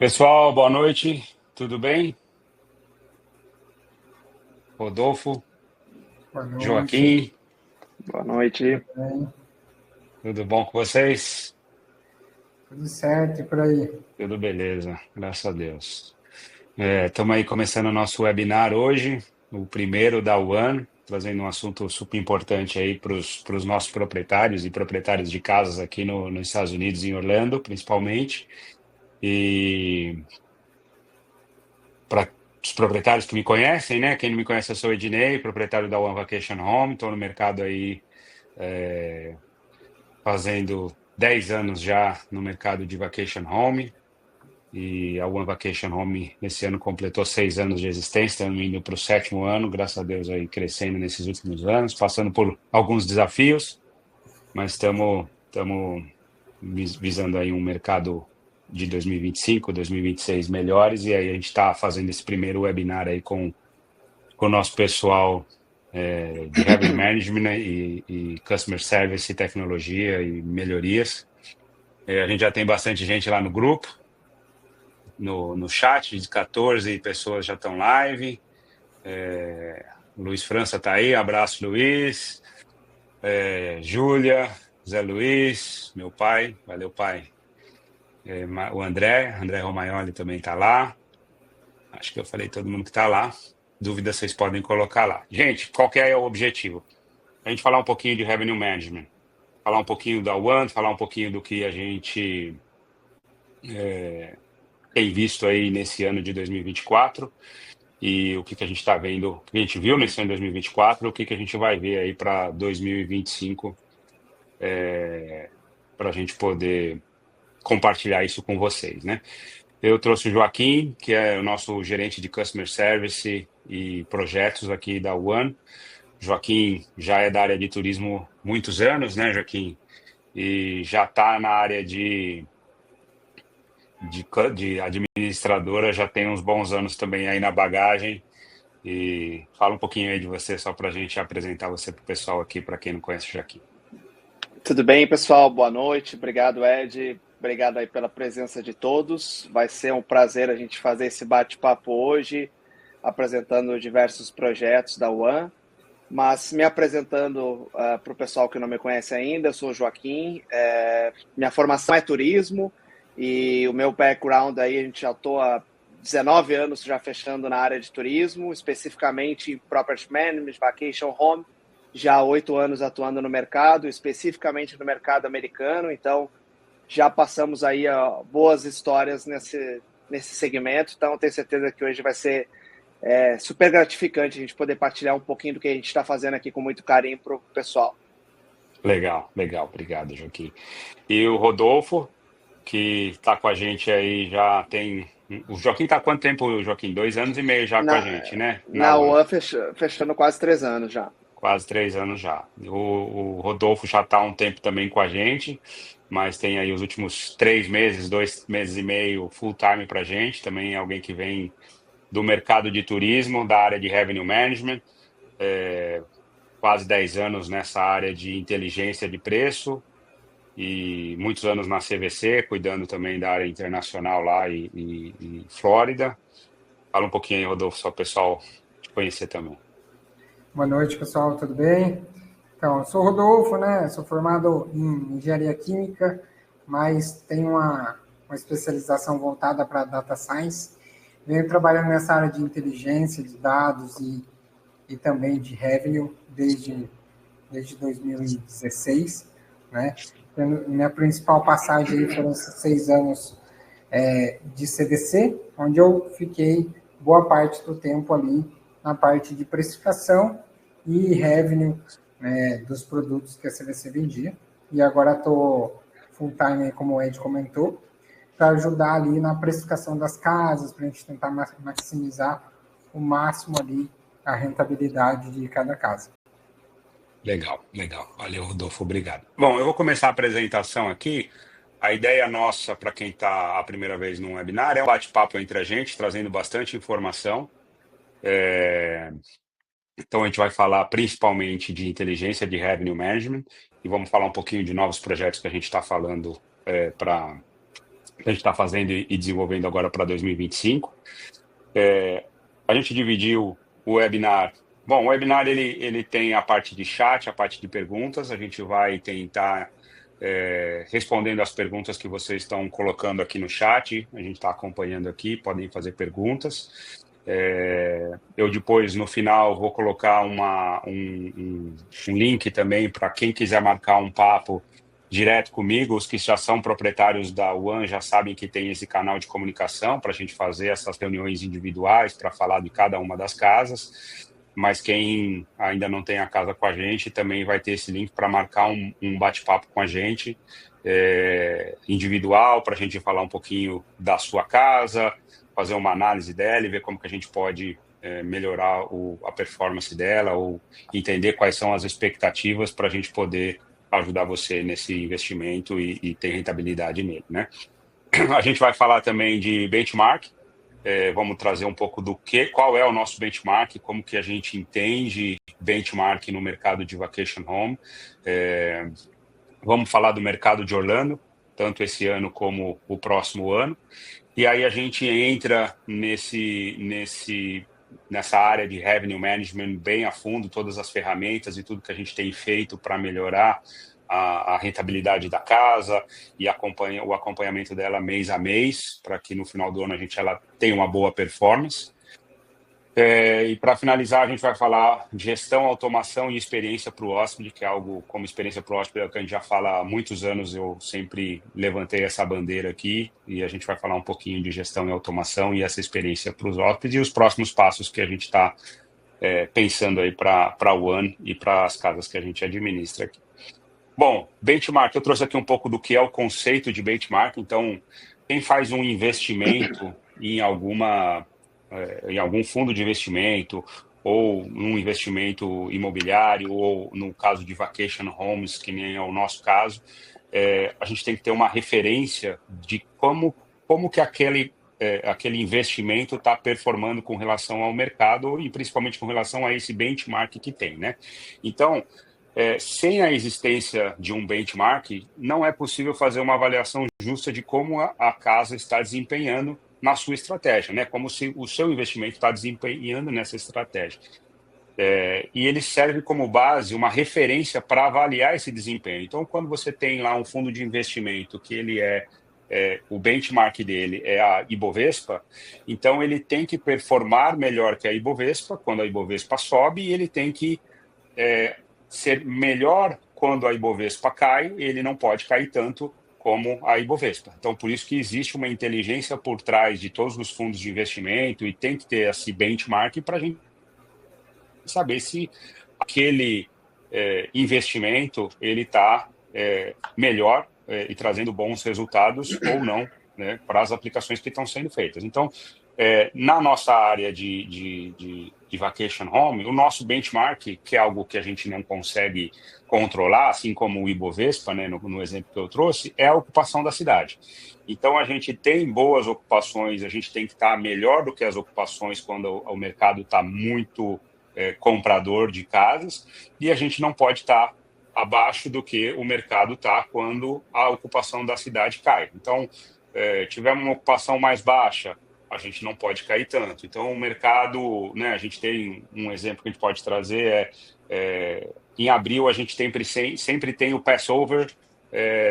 Pessoal, boa noite, tudo bem? Rodolfo, Boa noite, Joaquim, Boa tudo noite. bem? tudo bom com vocês? Tudo certo e por aí? Tudo beleza, graças a Deus. Estamos aí começando o nosso webinar hoje, o primeiro da One, trazendo um assunto super importante aí para os nossos proprietários e proprietários de casas aqui nos Estados Unidos, em Orlando, principalmente. E para os proprietários que me conhecem, né? Quem não me conhece, eu sou o Ednei, proprietário da One Vacation Home, estou no mercado aí fazendo 10 anos já no mercado de vacation home, e a One Vacation Home esse ano completou 6 anos de existência, estamos indo para o sétimo ano, graças a Deus aí crescendo nesses últimos anos, passando por alguns desafios, mas estamos visando aí um mercado de 2025, 2026 melhores, e aí a gente está fazendo esse primeiro webinar aí com o nosso pessoal de Revenue Management, né, e Customer Service, e tecnologia e melhorias. A gente já tem bastante gente lá no grupo, no chat, de 14 pessoas já estão live. O Luiz França está aí, abraço, Luiz. Júlia, Zé Luiz, meu pai, valeu, pai. O André Romagnoli também está lá. Acho que eu falei todo mundo que está lá. Dúvidas vocês podem colocar lá. Gente, qual que é o objetivo? A gente falar um pouquinho de Revenue Management, falar um pouquinho da One, falar um pouquinho do que a gente tem visto aí nesse ano de 2024 e o que que a gente está vendo, o que a gente viu nesse ano de 2024, o que que a gente vai ver aí para 2025, para a gente poder compartilhar isso com vocês, né? Eu trouxe o Joaquim, que é o nosso gerente de Customer Service e projetos aqui da One. Joaquim já é da área de turismo muitos anos, né, Joaquim? E já está na área de administradora, já tem uns bons anos também aí na bagagem. E fala um pouquinho aí de você, só para a gente apresentar você para o pessoal aqui, para quem não conhece o Joaquim. Tudo bem, pessoal? Boa noite. Obrigado, Ed. Obrigado aí pela presença de todos. Vai ser um prazer a gente fazer esse bate-papo hoje, apresentando diversos projetos da One. Mas me apresentando para o pessoal que não me conhece ainda, eu sou o Joaquim. Minha formação é turismo e o meu background aí, a gente já estou há 19 anos já fechando na área de turismo, especificamente em Property Management, Vacation Home, já há 8 anos atuando no mercado, especificamente no mercado americano, então já passamos aí boas histórias nesse segmento, então tenho certeza que hoje vai ser super gratificante a gente poder partilhar um pouquinho do que a gente está fazendo aqui com muito carinho para o pessoal. Legal, legal, obrigado, Joaquim. E o Rodolfo, que está com a gente aí já tem. O Joaquim está há quanto tempo, Joaquim? 2 anos e meio já com a Na, gente, né? Na na One. UAN fechando quase 3 anos já. Quase 3 anos já. O Rodolfo já está há um tempo também com a gente, mas tem aí os últimos 3 meses, 2 meses e meio full time para a gente. Também é alguém que vem do mercado de turismo, da área de revenue management, quase 10 anos nessa área de inteligência de preço e muitos anos na CVC, cuidando também da área internacional lá e Flórida. Fala um pouquinho aí, Rodolfo, só o pessoal te conhecer também. Boa noite, pessoal, tudo bem? Então, eu sou o Rodolfo, né? Sou formado em engenharia química, mas tenho uma especialização voltada para data science. Venho trabalhando nessa área de inteligência, de dados e também de revenue desde 2016, né? Minha principal passagem aí foram esses 6 anos de CDC, onde eu fiquei boa parte do tempo ali na parte de precificação e revenue, né, dos produtos que a CVC vendia. E agora estou full time, como o Ed comentou, para ajudar ali na precificação das casas, para a gente tentar maximizar o máximo ali a rentabilidade de cada casa. Legal, legal. Valeu, Rodolfo, obrigado. Bom, eu vou começar a apresentação aqui. A ideia nossa, para quem está a primeira vez no webinar, é um bate-papo entre a gente, trazendo bastante informação. Então, a gente vai falar principalmente de inteligência de revenue management e vamos falar um pouquinho de novos projetos que a gente está falando para que a gente está fazendo e desenvolvendo agora para 2025. A gente dividiu o webinar. Bom, o webinar ele tem a parte de chat, a parte de perguntas. A gente vai tentar respondendo as perguntas que vocês estão colocando aqui no chat. A gente está acompanhando aqui, podem fazer perguntas. Eu depois, no final, vou colocar um link também para quem quiser marcar um papo direto comigo. Os que já são proprietários da One já sabem que tem esse canal de comunicação para a gente fazer essas reuniões individuais para falar de cada uma das casas. Mas quem ainda não tem a casa com a gente também vai ter esse link para marcar um bate-papo com a gente, individual, para a gente falar um pouquinho da sua casa, fazer uma análise dela e ver como que a gente pode melhorar a performance dela ou entender quais são as expectativas para a gente poder ajudar você nesse investimento e ter rentabilidade nele, né? A gente vai falar também de benchmark. Vamos trazer um pouco qual é o nosso benchmark, como que a gente entende benchmark no mercado de vacation home. Vamos falar do mercado de Orlando, tanto esse ano como o próximo ano. E aí a gente entra nessa área de revenue management bem a fundo, todas as ferramentas e tudo que a gente tem feito para melhorar a rentabilidade da casa e o acompanhamento dela mês a mês, para que no final do ano ela tenha uma boa performance. E para finalizar, a gente vai falar de gestão, automação e experiência para o hóspede, que é algo como experiência para o hóspede, que a gente já fala há muitos anos. Eu sempre levantei essa bandeira aqui e a gente vai falar um pouquinho de gestão e automação e essa experiência para os hóspedes e os próximos passos que a gente está pensando aí para a One e para as casas que a gente administra aqui. Bom, benchmark, eu trouxe aqui um pouco do que é o conceito de benchmark. Então, quem faz um investimento em algum fundo de investimento ou um investimento imobiliário ou no caso de vacation homes, que nem é o nosso caso, a gente tem que ter uma referência de como que aquele investimento está performando com relação ao mercado e principalmente com relação a esse benchmark que tem, né? Então, sem a existência de um benchmark, não é possível fazer uma avaliação justa de como a casa está desempenhando na sua estratégia, né? Como se o seu investimento está desempenhando nessa estratégia. E ele serve como base, uma referência para avaliar esse desempenho. Então, quando você tem lá um fundo de investimento que ele o benchmark dele é a Ibovespa, então ele tem que performar melhor que a Ibovespa quando a Ibovespa sobe e ele tem que ser melhor quando a Ibovespa cai, ele não pode cair tanto como a Ibovespa. Então, por isso que existe uma inteligência por trás de todos os fundos de investimento e tem que ter esse benchmark para a gente saber se aquele investimento ele está melhor e trazendo bons resultados ou não, né, para as aplicações que estão sendo feitas. Então, na nossa área de vacation home, o nosso benchmark, que é algo que a gente não consegue controlar, assim como o Ibovespa, né, no exemplo que eu trouxe, é a ocupação da cidade. Então, a gente tem boas ocupações, a gente tem que estar melhor do que as ocupações quando o mercado está muito comprador de casas, e a gente não pode estar abaixo do que o mercado está quando a ocupação da cidade cai. Então, tivemos uma ocupação mais baixa, a gente não pode cair tanto. Então, o mercado, né, a gente tem um exemplo que a gente pode trazer, em abril a gente sempre tem o passover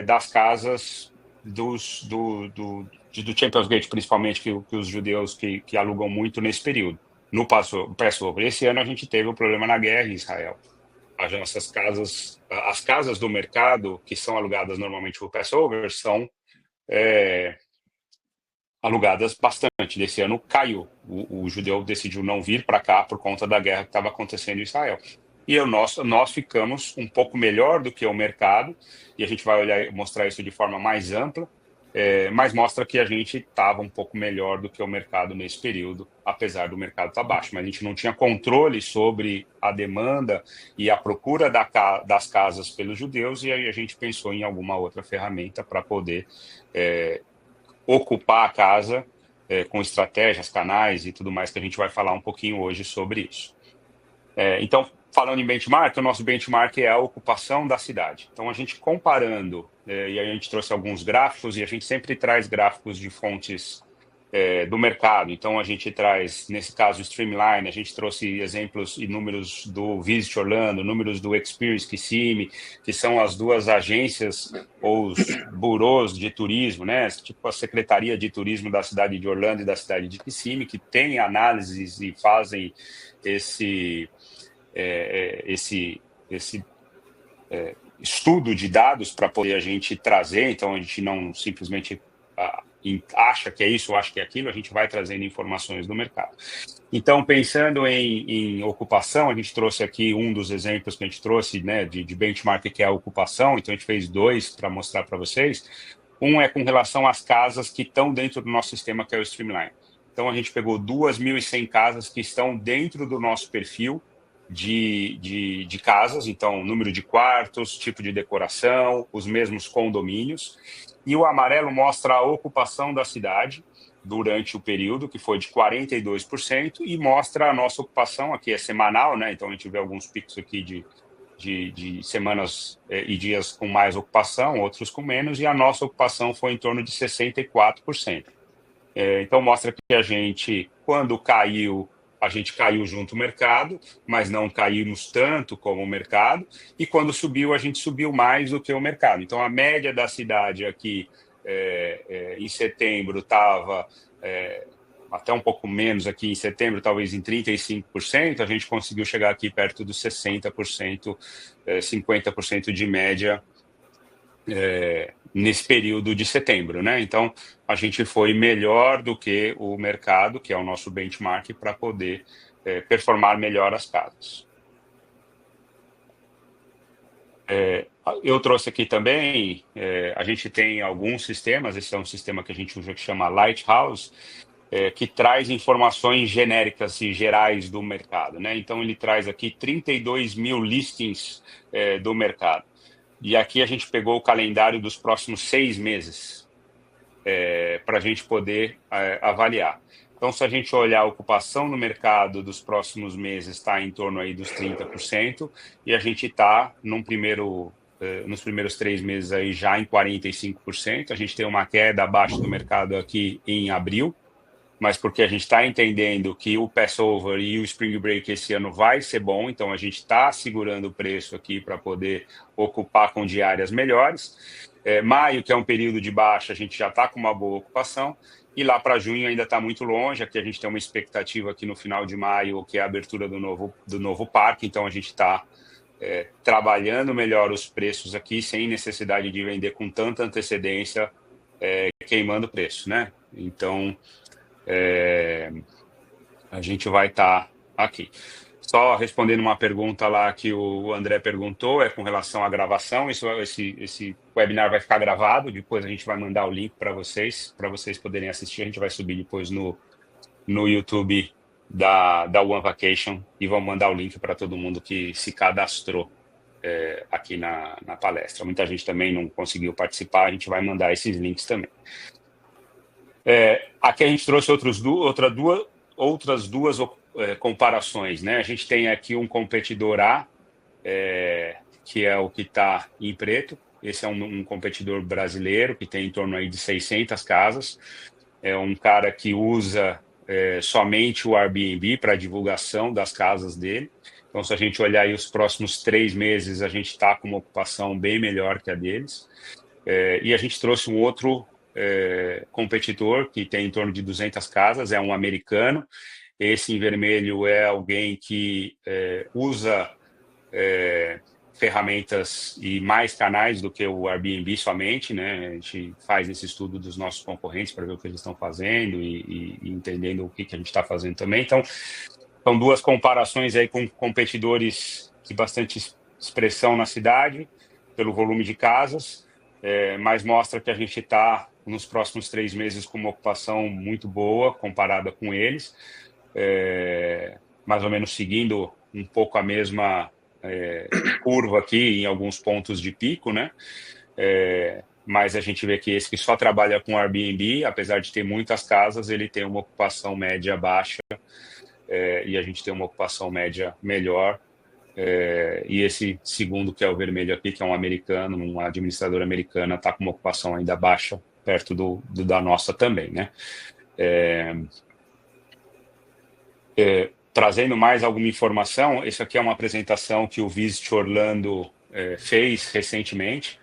das casas do Champions Gate, principalmente, que os judeus que alugam muito nesse período, no passover. Esse ano a gente teve um problema na guerra em Israel. As nossas casas, as casas do mercado, que são alugadas normalmente por passover, são alugadas bastante. Desse ano caiu. O judeu decidiu não vir para cá por conta da guerra que estava acontecendo em Israel. E nós ficamos um pouco melhor do que o mercado, e a gente vai mostrar isso de forma mais ampla, mas mostra que a gente estava um pouco melhor do que o mercado nesse período, apesar do mercado estar baixo. Mas a gente não tinha controle sobre a demanda e a procura das casas pelos judeus, e aí a gente pensou em alguma outra ferramenta para poder ocupar a casa com estratégias, canais e tudo mais, que a gente vai falar um pouquinho hoje sobre isso. Então, Falando em benchmark, o nosso benchmark é a ocupação da cidade. Então, a gente comparando, e aí a gente trouxe alguns gráficos, e a gente sempre traz gráficos de fontes do mercado. Então, a gente traz, nesse caso, o Streamline, a gente trouxe exemplos e números do Visit Orlando, números do Experience Kissimmee, que são as duas agências ou os burôs de turismo, né? Tipo a Secretaria de Turismo da cidade de Orlando e da cidade de Kissimmee, que tem análises e fazem esse estudo de dados para poder a gente trazer. Então, a gente não simplesmente acha que é isso ou acha que é aquilo, a gente vai trazendo informações do mercado. Então, pensando em ocupação, a gente trouxe aqui um dos exemplos que a gente trouxe, né, de benchmark, que é a ocupação. Então, a gente fez dois para mostrar para vocês. Um é com relação às casas que estão dentro do nosso sistema, que é o Streamline. Então, a gente pegou 2.100 casas que estão dentro do nosso perfil de casas, então número de quartos, tipo de decoração, os mesmos condomínios. E o amarelo mostra a ocupação da cidade durante o período, que foi de 42%, e mostra a nossa ocupação, aqui é semanal, né? Então a gente vê alguns picos aqui de semanas e dias com mais ocupação, outros com menos, e a nossa ocupação foi em torno de 64%. Então mostra que a gente, quando caiu, a gente caiu junto ao mercado, mas não caímos tanto como o mercado, e quando subiu, a gente subiu mais do que o mercado. Então, a média da cidade aqui em setembro estava até um pouco menos aqui em setembro, talvez em 35%, a gente conseguiu chegar aqui perto dos 60%, 50% de média nesse período de setembro, né? Então, a gente foi melhor do que o mercado, que é o nosso benchmark, para poder performar melhor as casas. Eu trouxe aqui também, a gente tem alguns sistemas, esse é um sistema que a gente usa que chama Lighthouse, que traz informações genéricas e gerais do mercado, né? Então, ele traz aqui 32 mil listings do mercado. E aqui a gente pegou o calendário dos próximos 6 meses para a gente poder avaliar. Então, se a gente olhar a ocupação no mercado dos próximos meses, está em torno aí dos 30%, e a gente está nos primeiros 3 meses aí já em 45%. A gente tem uma queda abaixo do mercado aqui em abril, mas porque a gente está entendendo que o Passover e o Spring Break esse ano vai ser bom, então a gente está segurando o preço aqui para poder ocupar com diárias melhores. Maio, que é um período de baixa, a gente já está com uma boa ocupação, e lá para junho ainda está muito longe. Aqui a gente tem uma expectativa aqui no final de maio, que é a abertura do novo parque, então a gente está trabalhando melhor os preços aqui, sem necessidade de vender com tanta antecedência, queimando o preço, né? Então, a gente vai estar aqui. Só respondendo uma pergunta lá que o André perguntou, com relação à gravação. Esse webinar vai ficar gravado, depois a gente vai mandar o link para vocês poderem assistir. A gente vai subir depois no YouTube da One Vacation, e vamos mandar o link para todo mundo que se cadastrou aqui na palestra. Muita gente também não conseguiu participar, a gente vai mandar esses links também. Aqui a gente trouxe outras duas comparações, né? A gente tem aqui um competidor A, que é o que está em preto. Esse é um competidor brasileiro que tem em torno aí de 600 casas. É um cara que usa somente o Airbnb para divulgação das casas dele. Então, se a gente olhar aí os próximos 3 meses, a gente está com uma ocupação bem melhor que a deles. E a gente trouxe um outro competidor que tem em torno de 200 casas, é um americano. Esse em vermelho é alguém que usa ferramentas e mais canais do que o Airbnb somente, né? A gente faz esse estudo dos nossos concorrentes para ver o que eles estão fazendo e entendendo o que a gente está fazendo também. Então, são duas comparações aí com competidores de bastante expressão na cidade, pelo volume de casas, mas mostra que a gente está nos próximos 3 meses com uma ocupação muito boa comparada com eles, mais ou menos seguindo um pouco a mesma curva aqui em alguns pontos de pico, né? Mas a gente vê que esse que só trabalha com Airbnb, apesar de ter muitas casas, ele tem uma ocupação média baixa, e a gente tem uma ocupação média melhor, E esse segundo, que é o vermelho aqui, que é um americano, uma administradora americana, está com uma ocupação ainda baixa, perto da nossa também, né? Trazendo mais alguma informação, isso aqui é uma apresentação que o Visit Orlando fez recentemente.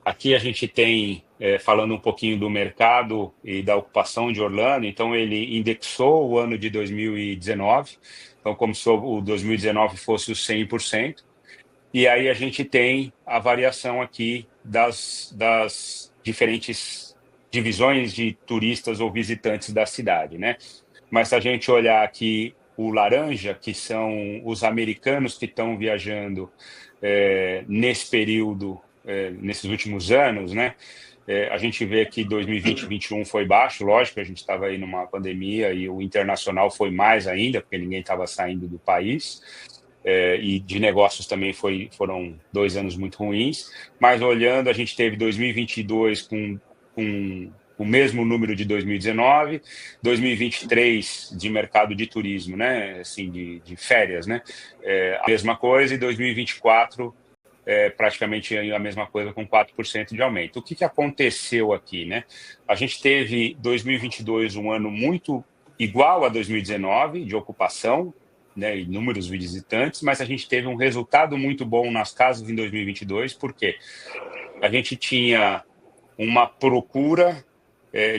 Aqui a gente tem, falando um pouquinho do mercado e da ocupação de Orlando, então ele indexou o ano de 2019, então como se o 2019 fosse o 100%, e aí a gente tem a variação aqui das diferentes divisões de turistas ou visitantes da cidade, né? Mas se a gente olhar aqui o laranja, que são os americanos que estão viajando nesse período, nesses últimos anos, né? A gente vê que 2020 e 2021 foi baixo, lógico, a gente estava aí numa pandemia e o internacional foi mais ainda, porque ninguém estava saindo do país. E de negócios também foram 2 anos muito ruins, mas olhando, a gente teve 2022 com o mesmo número de 2019, 2023 de mercado de turismo, né, assim, de férias, né, a mesma coisa, e 2024 praticamente a mesma coisa, com 4% de aumento. O que aconteceu aqui, né? A gente teve 2022 um ano muito igual a 2019 de ocupação, né, e números de visitantes, mas a gente teve um resultado muito bom nas casas em 2022, porque a gente tinha uma procura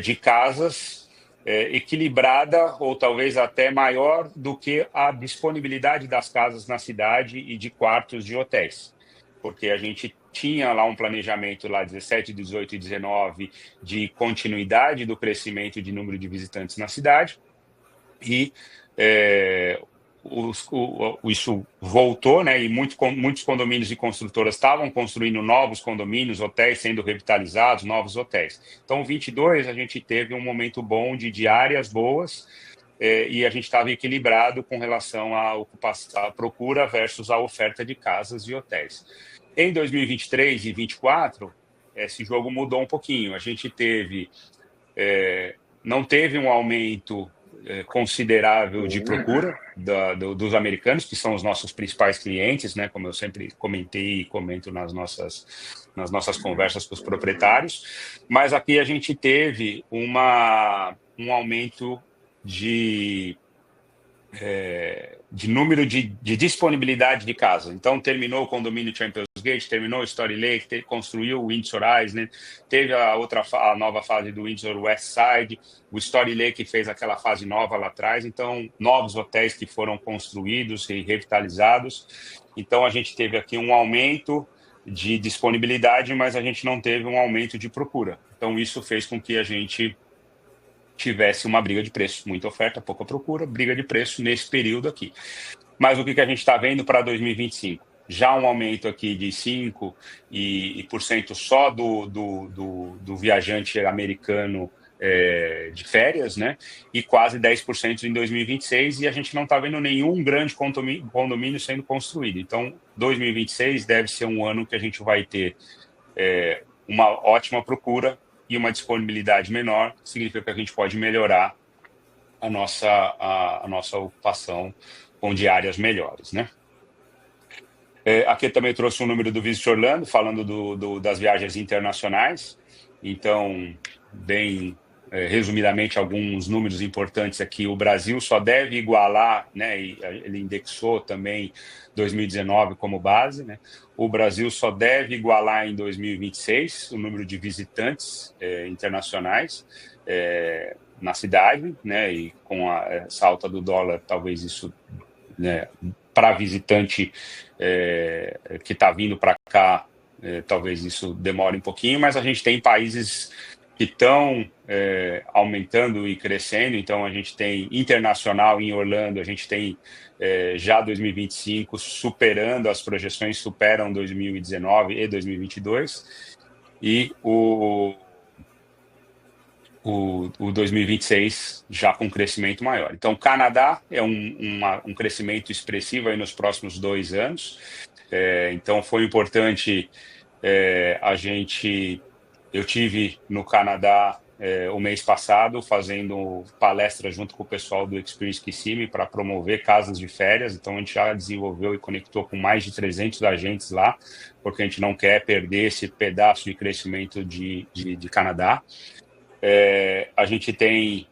de casas equilibrada, ou talvez até maior do que a disponibilidade das casas na cidade e de quartos de hotéis, porque a gente tinha lá um planejamento lá 17, 18 e 19 de continuidade do crescimento de número de visitantes na cidade, e isso voltou, né? E muitos condomínios e construtoras estavam construindo novos condomínios, hotéis sendo revitalizados, novos hotéis. Então, 22 a gente teve um momento bom de áreas boas, e a gente estava equilibrado com relação à ocupação, à procura versus a oferta de casas e hotéis. Em 2023 e 2024, esse jogo mudou um pouquinho. A gente não teve um aumento considerável de procura dos americanos, que são os nossos principais clientes, né? Como eu sempre comentei e comento nas nossas conversas com os proprietários, mas aqui a gente teve um aumento de número de disponibilidade de casa. Então, terminou o condomínio Champions Gate, terminou o Story Lake, construiu o Windsor Island, teve a nova fase do Windsor West Side, o Story Lake fez aquela fase nova lá atrás, então, novos hotéis que foram construídos e revitalizados. Então, a gente teve aqui um aumento de disponibilidade, mas a gente não teve um aumento de procura. Então, isso fez com que a gente tivesse uma briga de preço, muita oferta, pouca procura, briga de preço nesse período aqui. Mas o que a gente está vendo para 2025? Já um aumento aqui de 5% só do viajante americano de férias, né? E quase 10% em 2026, e a gente não está vendo nenhum grande condomínio sendo construído. Então, 2026 deve ser um ano que a gente vai ter uma ótima procura e uma disponibilidade menor, significa que a gente pode melhorar a nossa ocupação com diárias melhores, né? Aqui também trouxe um número do Visit Orlando, falando das viagens internacionais. Então, bem resumidamente, alguns números importantes aqui. O Brasil só deve igualar, né, e ele indexou também 2019 como base, né? O Brasil só deve igualar em 2026 o número de visitantes internacionais na cidade, né? E com essa alta do dólar, talvez isso, né, para visitante que está vindo para cá, talvez isso demore um pouquinho, mas a gente tem países que estão aumentando e crescendo. Então, a gente tem internacional em Orlando, a gente tem já 2025 superando as projeções, superam 2019 e 2022, e o 2026 já com crescimento maior. Então, o Canadá é um crescimento expressivo aí nos próximos 2 anos. Então, foi importante eu tive no Canadá o mês passado, fazendo palestra junto com o pessoal do Experience Kissimmee para promover casas de férias. Então, a gente já desenvolveu e conectou com mais de 300 agentes lá, porque a gente não quer perder esse pedaço de crescimento de Canadá. A gente tem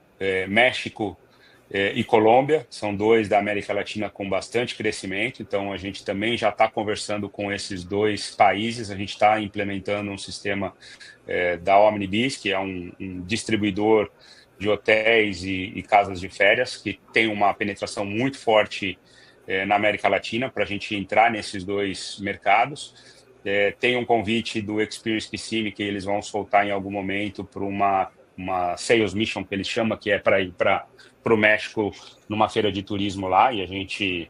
México e Colômbia, são dois da América Latina com bastante crescimento, então a gente também já está conversando com esses dois países, a gente está implementando um sistema da Omnibus, que é um distribuidor de hotéis e casas de férias, que tem uma penetração muito forte na América Latina, para a gente entrar nesses dois mercados. Tem um convite do Experience Kissimmee, que eles vão soltar em algum momento para uma sales mission, que eles chamam, que é para ir para o México numa feira de turismo lá, e a gente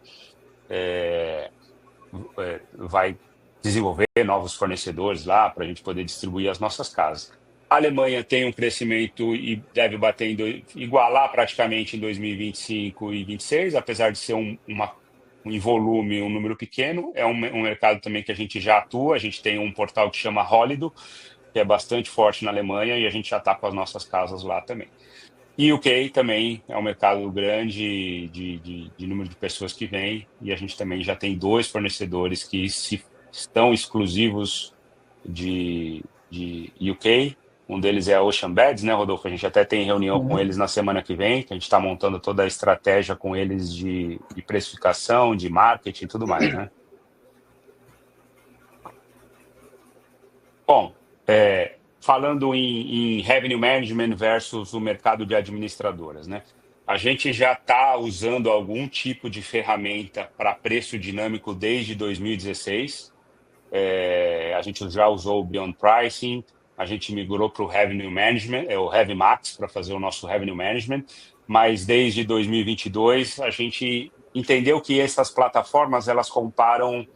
vai desenvolver novos fornecedores lá para a gente poder distribuir as nossas casas. A Alemanha tem um crescimento e deve bater igualar praticamente em 2025 e 2026, apesar de ser em volume um número pequeno. É um mercado também que a gente já atua, a gente tem um portal que chama Holido, que é bastante forte na Alemanha, e a gente já está com as nossas casas lá também. E o UK também é um mercado grande de número de pessoas que vêm, e a gente também já tem 2 fornecedores que estão exclusivos de UK. Um deles é a Ocean Beds, né, Rodolfo? A gente até tem reunião com eles na semana que vem, que a gente está montando toda a estratégia com eles de precificação, de marketing e tudo mais, né? Bom, falando em revenue management versus o mercado de administradoras, né? A gente já está usando algum tipo de ferramenta para preço dinâmico desde 2016. A gente já usou o Beyond Pricing, a gente migrou para o Revenue Management, o Heavy Max, para fazer o nosso Revenue Management, mas desde 2022 a gente entendeu que essas plataformas elas comparam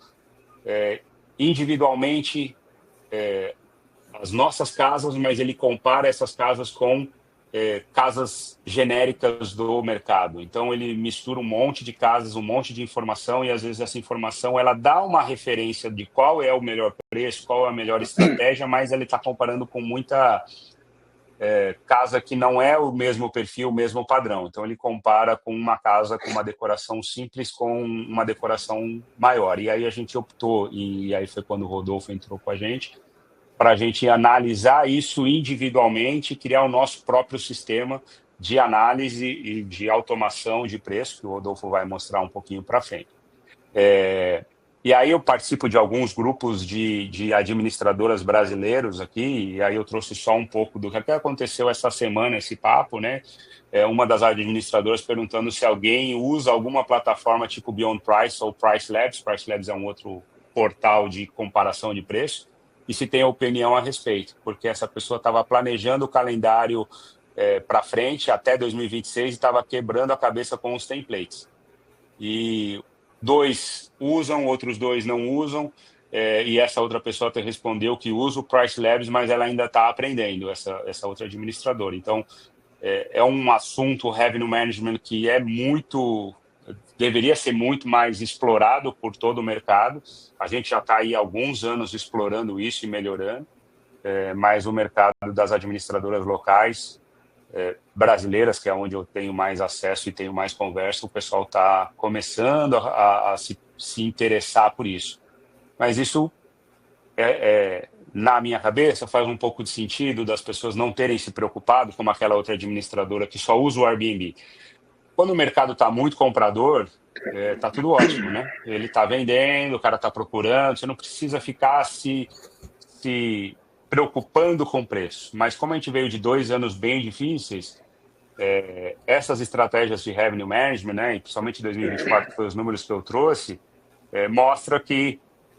individualmente as nossas casas, mas ele compara essas casas com casas genéricas do mercado. Então, ele mistura um monte de casas, um monte de informação, e às vezes essa informação ela dá uma referência de qual é o melhor preço, qual é a melhor estratégia, mas ele está comparando com muita casa que não é o mesmo perfil, o mesmo padrão. Então, ele compara com uma casa com uma decoração simples com uma decoração maior. E aí a gente optou, e aí foi quando o Rodolfo entrou com a gente, para a gente analisar isso individualmente e criar o nosso próprio sistema de análise e de automação de preço, que o Rodolfo vai mostrar um pouquinho para frente. E aí eu participo de alguns grupos de administradoras brasileiros aqui, e aí eu trouxe só um pouco do que aconteceu essa semana, esse papo, né? Uma das administradoras perguntando se alguém usa alguma plataforma tipo Beyond Price ou Price Labs. Price Labs é um outro portal de comparação de preço, e se tem opinião a respeito, porque essa pessoa estava planejando o calendário para frente até 2026 e estava quebrando a cabeça com os templates. E 2 usam, outros 2 não usam, e essa outra pessoa até respondeu que usa o Price Labs, mas ela ainda está aprendendo, essa outra administradora. Então, é um assunto, Revenue Management, que deveria ser muito mais explorado por todo o mercado. A gente já está aí há alguns anos explorando isso e melhorando, mas o mercado das administradoras locais brasileiras, que é onde eu tenho mais acesso e tenho mais conversa, o pessoal está começando a se interessar por isso. Mas isso, na minha cabeça, faz um pouco de sentido das pessoas não terem se preocupado, como aquela outra administradora que só usa o Airbnb. Quando o mercado está muito comprador, está tudo ótimo, né? Ele está vendendo, o cara está procurando, você não precisa ficar se preocupando com o preço. Mas como a gente veio de 2 anos bem difíceis, essas estratégias de revenue management, né, e principalmente 2024, que foi os números que eu trouxe, mostra que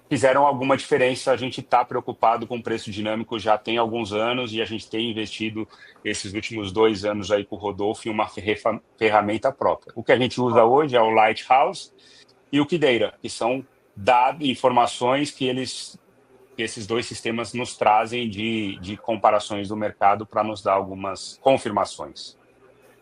fizeram alguma diferença. A gente está preocupado com o preço dinâmico já tem alguns anos, e a gente tem investido esses últimos 2 anos aí com o Rodolfo em uma ferramenta própria. O que a gente usa hoje é o Lighthouse e o Kidata, que são informações que esses 2 sistemas nos trazem de comparações do mercado para nos dar algumas confirmações.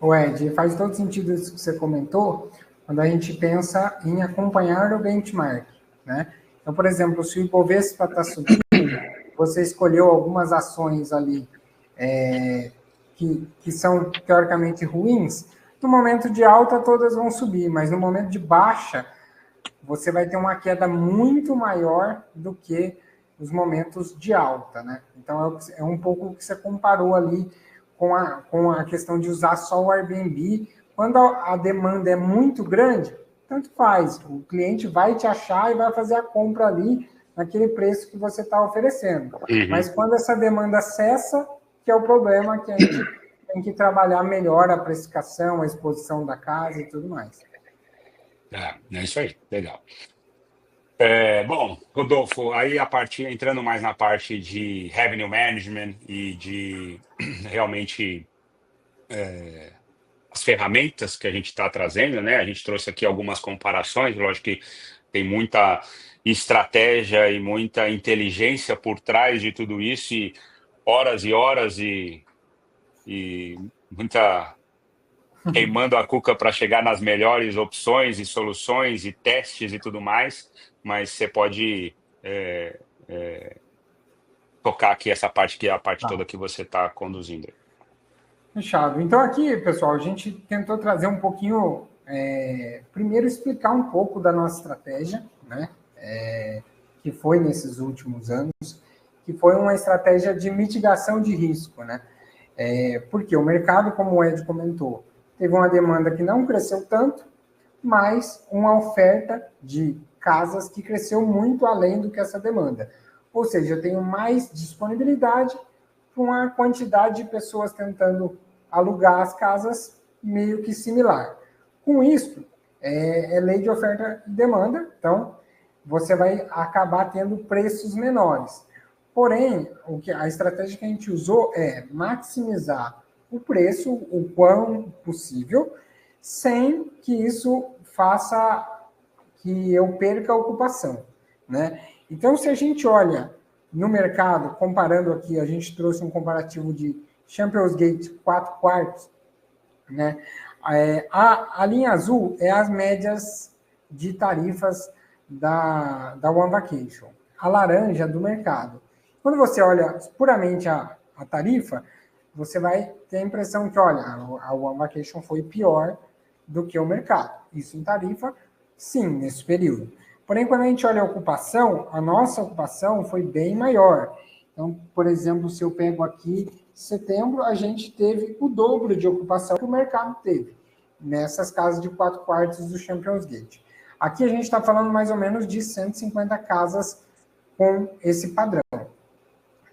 Ed, faz todo sentido isso que você comentou, quando a gente pensa em acompanhar o benchmark, né? Então, por exemplo, se o Ibovespa está subindo, você escolheu algumas ações ali que são teoricamente ruins, no momento de alta todas vão subir, mas no momento de baixa você vai ter uma queda muito maior do que os momentos de alta, né? Então é um pouco o que você comparou ali com a questão de usar só o Airbnb. Quando a demanda é muito grande, tanto faz, o cliente vai te achar e vai fazer a compra ali naquele preço que você está oferecendo. Mas quando essa demanda cessa, que é o problema, que a gente tem que trabalhar melhor a precificação, a exposição da casa e tudo mais. É isso aí, legal. Bom, Rodolfo, aí entrando mais na parte de revenue management e de realmente as ferramentas que a gente está trazendo, né? A gente trouxe aqui algumas comparações, lógico que tem muita estratégia e muita inteligência por trás de tudo isso, e horas e muita queimando a cuca para chegar nas melhores opções e soluções e testes e tudo mais, mas você pode tocar aqui essa parte que é a parte toda que você está conduzindo. Fechado. Então aqui, pessoal, a gente tentou trazer um pouquinho, primeiro explicar um pouco da nossa estratégia, né, que foi nesses últimos anos, que foi uma estratégia de mitigação de risco, né, porque o mercado, como o Ed comentou, teve uma demanda que não cresceu tanto, mas uma oferta de casas que cresceu muito além do que essa demanda. Ou seja, eu tenho mais disponibilidade para uma quantidade de pessoas tentando alugar as casas meio que similar. Com isso, é lei de oferta e demanda, então você vai acabar tendo preços menores. Porém, a estratégia que a gente usou é maximizar o preço, o quão possível, sem que isso faça que eu perca a ocupação, né? Então, se a gente olha no mercado, comparando aqui, a gente trouxe um comparativo de Champions Gate 4 quartos, né? A linha azul é as médias de tarifas da One Vacation. A laranja do mercado. Quando você olha puramente a tarifa, você vai ter a impressão que, olha, a One Vacation foi pior do que o mercado. Isso em tarifa, sim, nesse período. Porém, quando a gente olha a ocupação, a nossa ocupação foi bem maior. Então, por exemplo, se eu pego aqui, setembro, a gente teve o dobro de ocupação que o mercado teve, nessas casas de 4 quartos do Champions Gate. Aqui a gente está falando mais ou menos de 150 casas com esse padrão,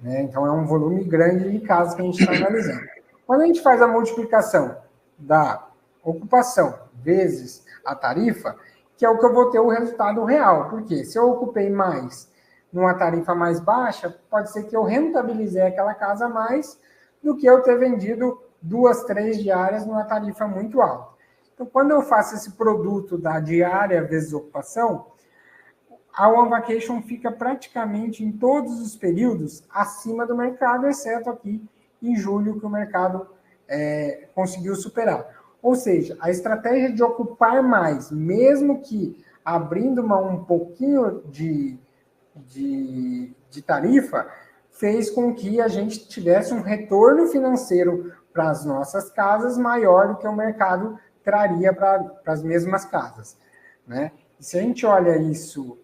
né? Então, é um volume grande de casas que a gente está analisando. Quando a gente faz a multiplicação da ocupação vezes a tarifa, que é o que eu vou ter o resultado real. Porque se eu ocupei mais numa tarifa mais baixa, pode ser que eu rentabilizei aquela casa mais do que eu ter vendido 2, 3 diárias numa tarifa muito alta. Então, quando eu faço esse produto da diária vezes ocupação, a One Vacation fica praticamente em todos os períodos acima do mercado, exceto aqui em julho, que o mercado conseguiu superar. Ou seja, a estratégia de ocupar mais, mesmo que abrindo um pouquinho de tarifa, fez com que a gente tivesse um retorno financeiro para as nossas casas maior do que o mercado traria para as mesmas casas, né? E se a gente olha isso,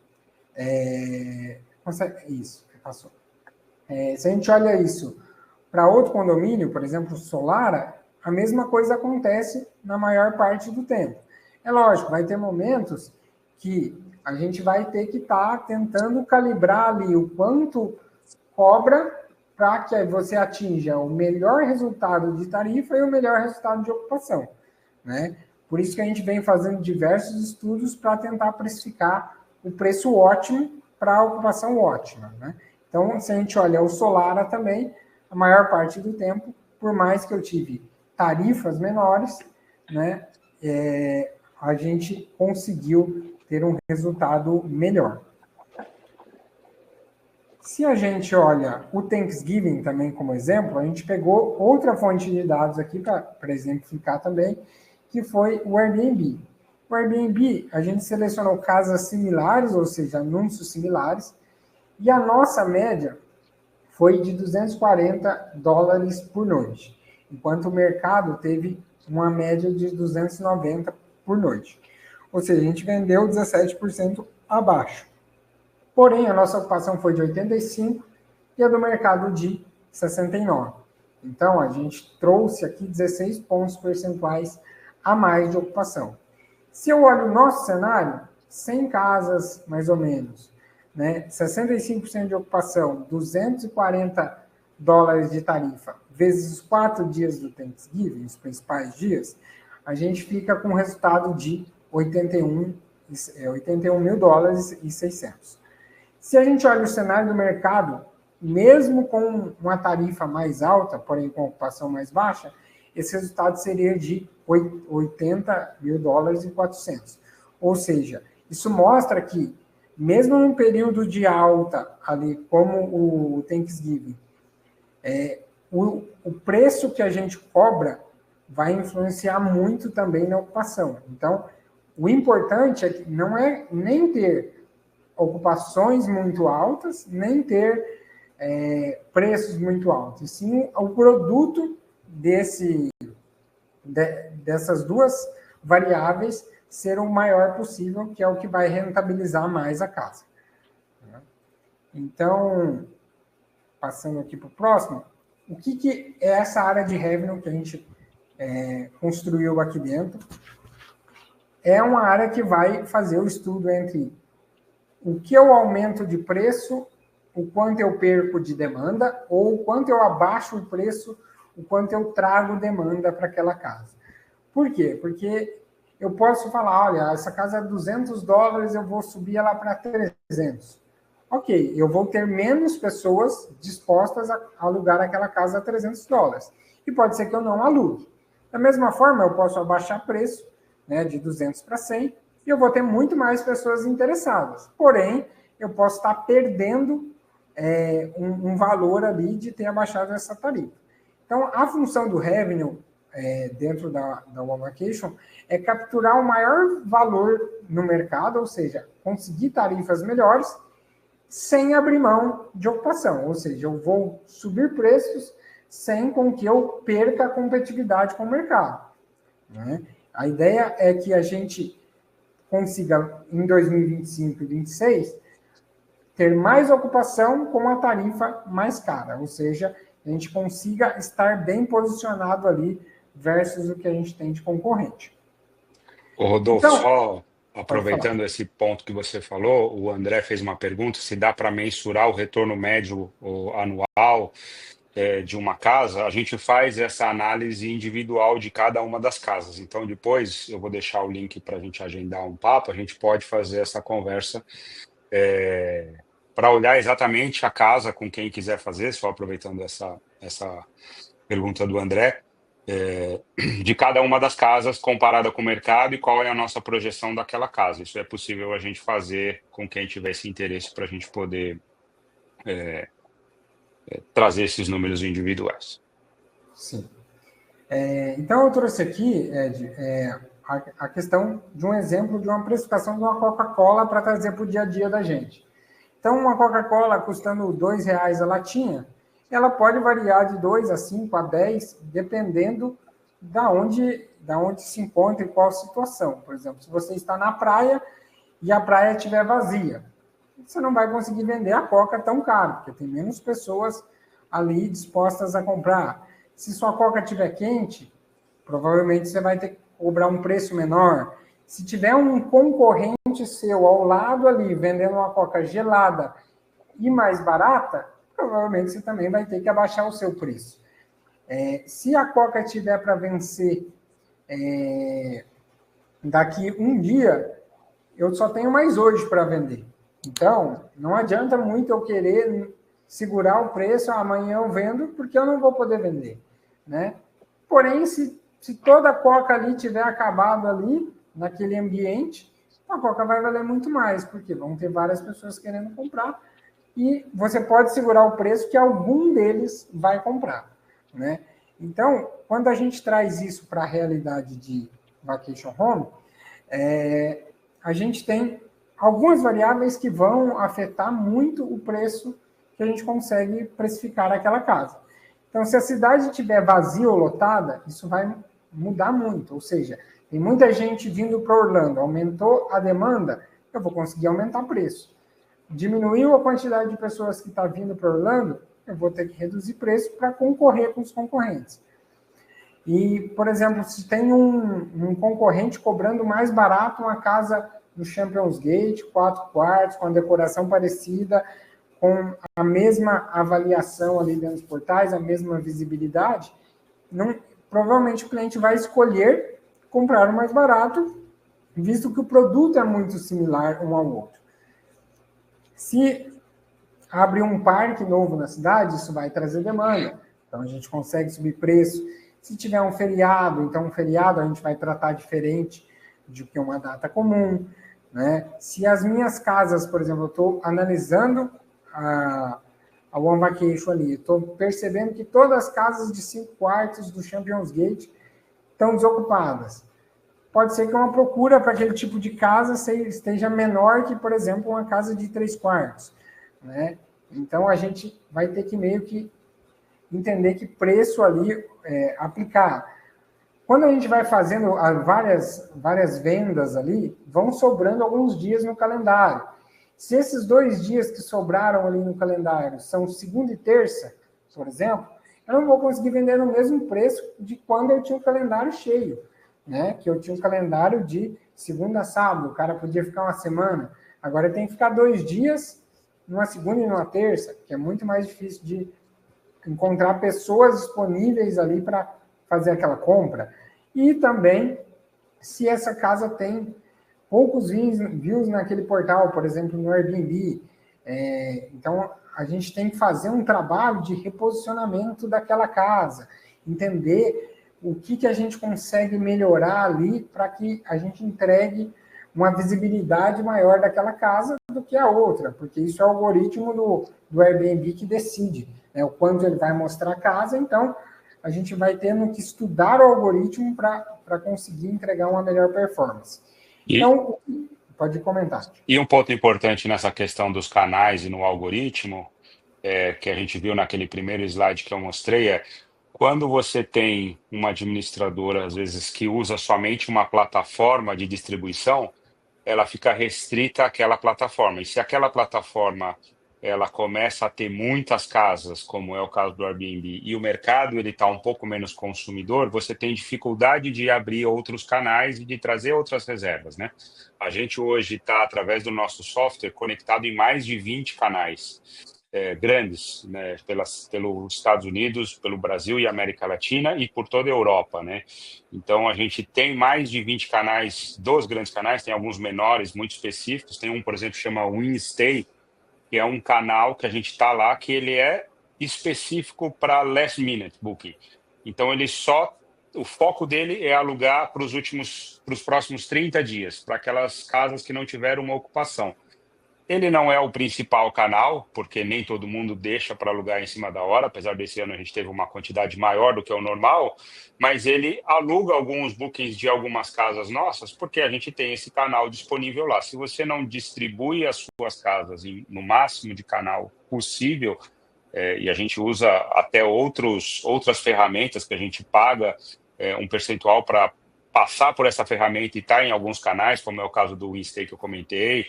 passou. Se a gente olha isso para outro condomínio, por exemplo, Solara, a mesma coisa acontece na maior parte do tempo. É lógico, vai ter momentos que a gente vai ter que estar tentando calibrar ali o quanto cobra para que você atinja o melhor resultado de tarifa e o melhor resultado de ocupação, né? Por isso que a gente vem fazendo diversos estudos para tentar precificar o preço ótimo para a ocupação ótima, né? Então, se a gente olha o Solara também, a maior parte do tempo, por mais que eu tive tarifas menores, né, a gente conseguiu ter um resultado melhor. Se a gente olha o Thanksgiving também como exemplo, a gente pegou outra fonte de dados aqui para exemplificar também, que foi o Airbnb. O Airbnb, a gente selecionou casas similares, ou seja, anúncios similares, e a nossa média foi de $240 por noite. enquanto o mercado teve uma média de 290 por noite. Ou seja, a gente vendeu 17% abaixo. Porém, a nossa ocupação foi de 85% e a do mercado de 69%. Então, a gente trouxe aqui 16 pontos percentuais a mais de ocupação. Se eu olho o nosso cenário, 100 casas, mais ou menos, né? 65% de ocupação, $240 de tarifa, vezes os 4 dias do Thanksgiving, os principais dias, a gente fica com um resultado de $81 mil e 600. Se a gente olha o cenário do mercado, mesmo com uma tarifa mais alta, porém com ocupação mais baixa, esse resultado seria de $80 mil e 400. Ou seja, isso mostra que, mesmo num período de alta, ali como o Thanksgiving, o preço que a gente cobra vai influenciar muito também na ocupação. Então, o importante é que não é nem ter ocupações muito altas, nem ter preços muito altos, e sim o produto dessas duas variáveis ser o maior possível, que é o que vai rentabilizar mais a casa. Então, passando aqui para o próximo, o que é essa área de revenue que a gente construiu aqui dentro? É uma área que vai fazer o estudo entre o que eu aumento de preço, o quanto eu perco de demanda, ou o quanto eu abaixo o preço, o quanto eu trago demanda para aquela casa. Por quê? Porque eu posso falar, olha, essa casa é $200, eu vou subir ela para 300. Ok, eu vou ter menos pessoas dispostas a alugar aquela casa a $300. E pode ser que eu não alugue. Da mesma forma, eu posso abaixar preço, né, de 200 para 100, e eu vou ter muito mais pessoas interessadas. Porém, eu posso estar perdendo um valor ali de ter abaixado essa tarifa. Então, a função do revenue dentro da One Vacation é capturar o maior valor no mercado, ou seja, conseguir tarifas melhores sem abrir mão de ocupação. Ou seja, eu vou subir preços sem com que eu perca a competitividade com o mercado, né? A ideia é que a gente consiga, em 2025 e 2026, ter mais ocupação com uma tarifa mais cara, ou seja, a gente consiga estar bem posicionado ali versus o que a gente tem de concorrente. Ô, Rodolfo, Então, só aproveitando esse ponto que você falou, o André fez uma pergunta se dá para mensurar o retorno médio anual de uma casa. A gente faz essa análise individual de cada uma das casas. Então, depois eu vou deixar o link para a gente agendar um papo, a gente pode fazer essa conversa para olhar exatamente a casa com quem quiser fazer, só aproveitando essa pergunta do André, de cada uma das casas comparada com o mercado e qual é a nossa projeção daquela casa. Isso é possível a gente fazer com quem tiver esse interesse para a gente poder trazer esses números individuais. Sim. Então, eu trouxe aqui, Ed, a questão de um exemplo de uma precificação de uma Coca-Cola para trazer para o dia a dia da gente. Então, uma Coca-Cola custando R$2 a latinha, ela pode variar de 2 a 5 a 10, dependendo da onde se encontra e qual situação. Por exemplo, se você está na praia e a praia estiver vazia, você não vai conseguir vender a Coca tão caro, porque tem menos pessoas ali dispostas a comprar. Se sua Coca estiver quente, provavelmente você vai ter que cobrar um preço menor. Se tiver um concorrente seu ao lado ali, vendendo uma Coca gelada e mais barata, provavelmente você também vai ter que abaixar o seu preço. Se a Coca tiver para vencer daqui um dia, eu só tenho mais hoje para vender. Então, não adianta muito eu querer segurar o preço, amanhã eu vendo, porque eu não vou poder vender, né? Porém, se toda a Coca ali tiver acabado ali, naquele ambiente, a Coca vai valer muito mais, porque vão ter várias pessoas querendo comprar, e você pode segurar o preço que algum deles vai comprar, né? Então, quando a gente traz isso para a realidade de Vacation Home, a gente tem algumas variáveis que vão afetar muito o preço que a gente consegue precificar aquela casa. Então, se a cidade estiver vazia ou lotada, isso vai mudar muito. Ou seja, tem muita gente vindo para Orlando, aumentou a demanda, eu vou conseguir aumentar o preço. Diminuiu a quantidade de pessoas que está vindo para Orlando, eu vou ter que reduzir preço para concorrer com os concorrentes. E, por exemplo, se tem um concorrente cobrando mais barato uma casa no Champions Gate, 4 quartos, com a decoração parecida, com a mesma avaliação ali dentro dos portais, a mesma visibilidade, provavelmente o cliente vai escolher comprar o mais barato, visto que o produto é muito similar um ao outro. Se abre um parque novo na cidade, isso vai trazer demanda. Então, a gente consegue subir preço. Se tiver um feriado, então um feriado a gente vai tratar diferente do que uma data comum, né? Se as minhas casas, por exemplo, eu estou analisando a One Vacation ali, estou percebendo que todas as casas de 5 quartos do Champions Gate estão desocupadas. Pode ser que uma procura para aquele tipo de casa esteja menor que, por exemplo, uma casa de 3 quartos, né? Então, a gente vai ter que meio que entender que preço ali aplicar. Quando a gente vai fazendo várias vendas ali, vão sobrando alguns dias no calendário. Se esses 2 dias que sobraram ali no calendário são segunda e terça, por exemplo, eu não vou conseguir vender no mesmo preço de quando eu tinha o calendário cheio, né? Que eu tinha um calendário de segunda a sábado, o cara podia ficar uma semana. Agora ele tem que ficar 2 dias, numa segunda e numa terça, que é muito mais difícil de encontrar pessoas disponíveis ali para fazer aquela compra. E também, se essa casa tem poucos views naquele portal, por exemplo, no Airbnb. Então, a gente tem que fazer um trabalho de reposicionamento daquela casa, entender o que a gente consegue melhorar ali para que a gente entregue uma visibilidade maior daquela casa do que a outra, porque isso é o algoritmo do Airbnb que decide, né, o quanto ele vai mostrar a casa. Então, a gente vai tendo que estudar o algoritmo para conseguir entregar uma melhor performance. Então, pode comentar. E um ponto importante nessa questão dos canais e no algoritmo, que a gente viu naquele primeiro slide que eu mostrei, quando você tem uma administradora, às vezes, que usa somente uma plataforma de distribuição, ela fica restrita àquela plataforma. E se aquela plataforma ela começa a ter muitas casas, como é o caso do Airbnb, e o mercado ele está um pouco menos consumidor, você tem dificuldade de abrir outros canais e de trazer outras reservas, né? A gente hoje está, através do nosso software, conectado em mais de 20 canais grandes, né, pelos Estados Unidos, pelo Brasil e América Latina e por toda a Europa, né? Então, a gente tem mais de 20 canais, 2 grandes canais, tem alguns menores, muito específicos. Tem um, por exemplo, que chama WinStay, que é um canal que a gente está lá, que ele é específico para last minute booking. Então, o foco dele é alugar para os próximos 30 dias, para aquelas casas que não tiveram uma ocupação. Ele não é o principal canal, porque nem todo mundo deixa para alugar em cima da hora, apesar desse ano a gente teve uma quantidade maior do que o normal, mas ele aluga alguns bookings de algumas casas nossas, porque a gente tem esse canal disponível lá. Se você não distribui as suas casas no máximo de canal possível, e a gente usa até outras ferramentas que a gente paga um percentual para passar por essa ferramenta e estar em alguns canais, como é o caso do WinStay que eu comentei,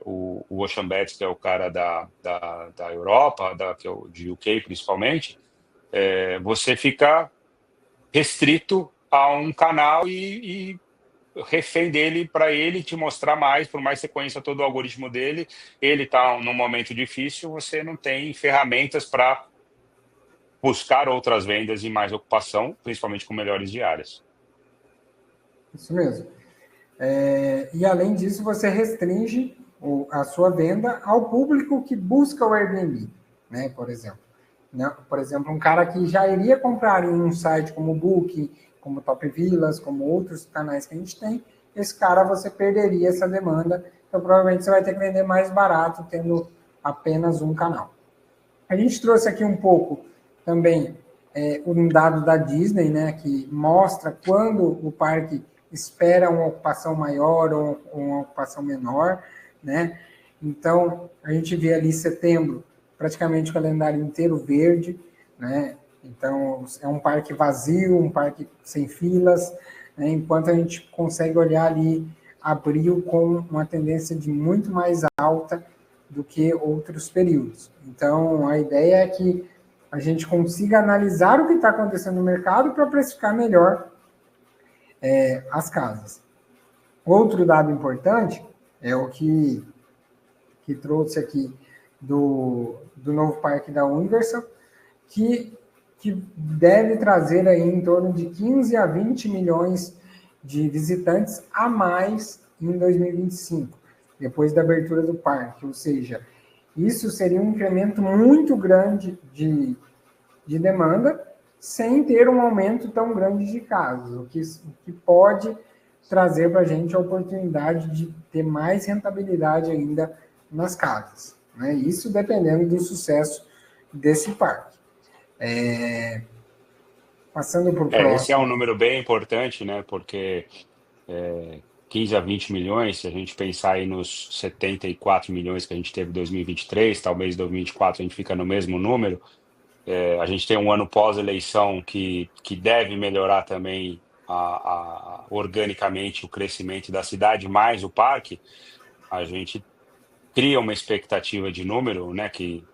o Ocean Beds, que é o cara da Europa, de UK principalmente, você fica restrito a um canal e refém dele para ele te mostrar mais, por mais sequência todo o algoritmo dele, ele está num momento difícil, você não tem ferramentas para buscar outras vendas e mais ocupação, principalmente com melhores diárias. Isso mesmo. E além disso, você restringe a sua venda ao público que busca o Airbnb, né, por exemplo. Né? Por exemplo, um cara que já iria comprar em um site como o Booking, como Top Villas, como outros canais que a gente tem, esse cara você perderia essa demanda, então provavelmente você vai ter que vender mais barato tendo apenas um canal. A gente trouxe aqui um pouco também um dado da Disney, né, que mostra quando o parque espera uma ocupação maior ou uma ocupação menor, né? Então, a gente vê ali setembro, praticamente o calendário inteiro verde, né? Então, é um parque vazio, um parque sem filas, né? Enquanto a gente consegue olhar ali abril com uma tendência de muito mais alta do que outros períodos. Então, a ideia é que a gente consiga analisar o que está acontecendo no mercado para precificar melhor as casas. Outro dado importante é o que trouxe aqui do novo parque da Universal, que deve trazer aí em torno de 15 a 20 milhões de visitantes a mais em 2025, depois da abertura do parque. Ou seja, isso seria um incremento muito grande de demanda, sem ter um aumento tão grande de casos, o que pode trazer para a gente a oportunidade de ter mais rentabilidade ainda nas casas, né? Isso dependendo do sucesso desse parque. Passando para o próximo. Esse é um número bem importante, né? Porque 15 a 20 milhões, se a gente pensar aí nos 74 milhões que a gente teve em 2023, talvez em 2024 a gente fica no mesmo número. A gente tem um ano pós-eleição que deve melhorar também organicamente o crescimento da cidade, mais o parque. A gente cria uma expectativa de número, né, que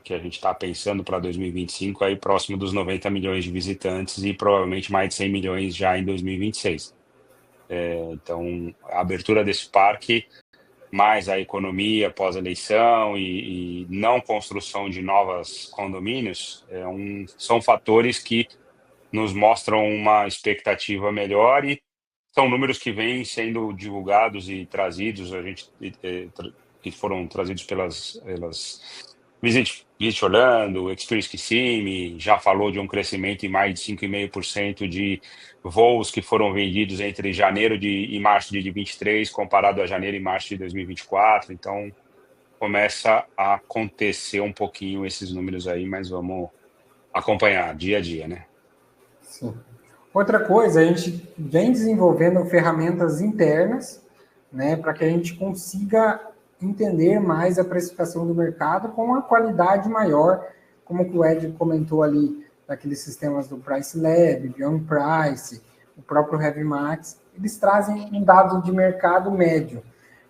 a gente está pensando para 2025, aí próximo dos 90 milhões de visitantes e provavelmente mais de 100 milhões já em 2026. Então, a abertura desse parque, mais a economia pós-eleição e não construção de novos condomínios, são fatores que nos mostram uma expectativa melhor e são números que vêm sendo divulgados e trazidos, que foram trazidos pelas Visit Orlando, Experience Kissimmee, já falou de um crescimento em mais de 5,5% de voos que foram vendidos entre janeiro e março de 2023, comparado a janeiro e março de 2024. Então, começa a acontecer um pouquinho esses números aí, mas vamos acompanhar dia a dia, né? Sim. Outra coisa, a gente vem desenvolvendo ferramentas internas, né, para que a gente consiga entender mais a precificação do mercado com uma qualidade maior, como o Ed comentou ali, daqueles sistemas do Price Lab, Beyond Price, o próprio Heavy Max, eles trazem um dado de mercado médio,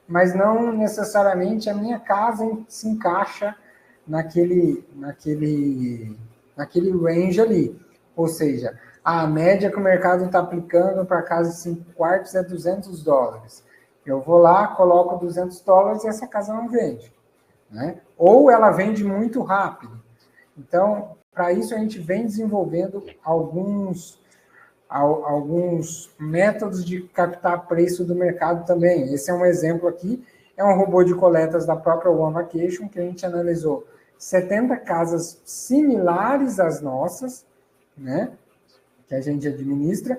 mas não necessariamente a minha casa se encaixa naquele range ali. Ou seja, a média que o mercado está aplicando para casa de 5 quartos é $200. Eu vou lá, coloco $200 e essa casa não vende, né? Ou ela vende muito rápido. Então, para isso a gente vem desenvolvendo alguns métodos de captar preço do mercado também. Esse é um exemplo aqui, é um robô de coletas da própria One Vacation, que a gente analisou 70 casas similares às nossas, né, que a gente administra,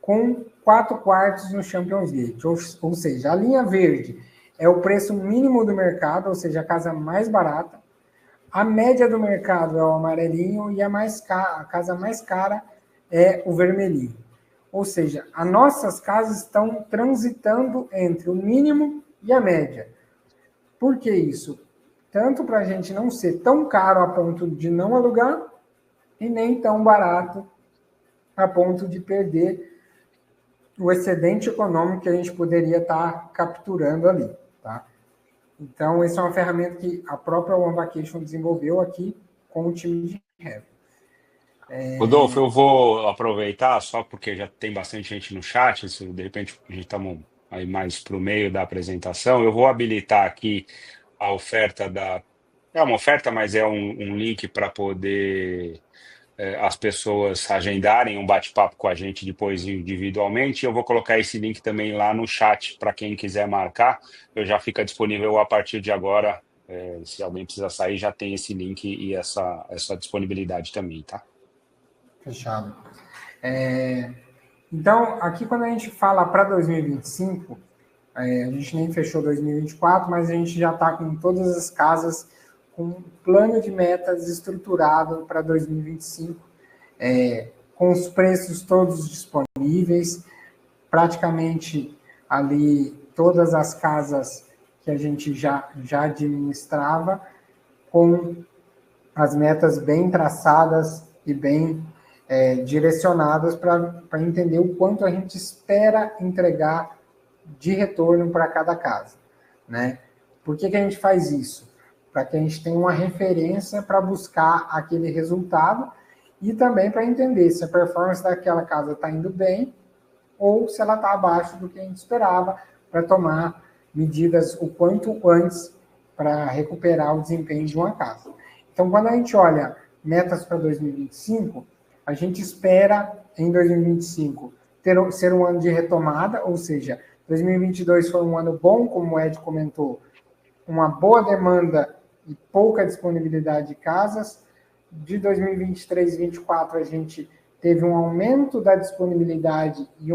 com 4 quartos no Champions Gate. Ou seja, a linha verde é o preço mínimo do mercado, ou seja, a casa mais barata. A média do mercado é o amarelinho e a casa mais cara é o vermelhinho. Ou seja, as nossas casas estão transitando entre o mínimo e a média. Por que isso? Tanto para a gente não ser tão caro a ponto de não alugar e nem tão barato a ponto de perder o excedente econômico que a gente poderia estar capturando ali, tá? Então, essa é uma ferramenta que a própria One Vacation desenvolveu aqui com o time de Heavy. Rodolfo, eu vou aproveitar só porque já tem bastante gente no chat, se de repente a gente estamos aí mais para o meio da apresentação, eu vou habilitar aqui a oferta é uma oferta, mas é um link para poder as pessoas agendarem um bate-papo com a gente depois individualmente. Eu vou colocar esse link também lá no chat para quem quiser marcar. Eu já fica disponível a partir de agora. Se alguém precisar sair, já tem esse link e essa disponibilidade também, tá? Fechado. Então, aqui quando a gente fala para 2025, a gente nem fechou 2024, mas a gente já está com todas as casas com um plano de metas estruturado para 2025, com os preços todos disponíveis, praticamente ali todas as casas que a gente já administrava, com as metas bem traçadas e bem direcionadas para entender o quanto a gente espera entregar de retorno para cada casa, né? Por que a gente faz isso? Para que a gente tenha uma referência para buscar aquele resultado e também para entender se a performance daquela casa está indo bem ou se ela está abaixo do que a gente esperava, para tomar medidas o quanto antes para recuperar o desempenho de uma casa. Então, quando a gente olha metas para 2025, a gente espera em 2025 ser um ano de retomada, ou seja, 2022 foi um ano bom, como o Ed comentou, uma boa demanda e pouca disponibilidade de casas. De 2023 e 2024, a gente teve um aumento da disponibilidade e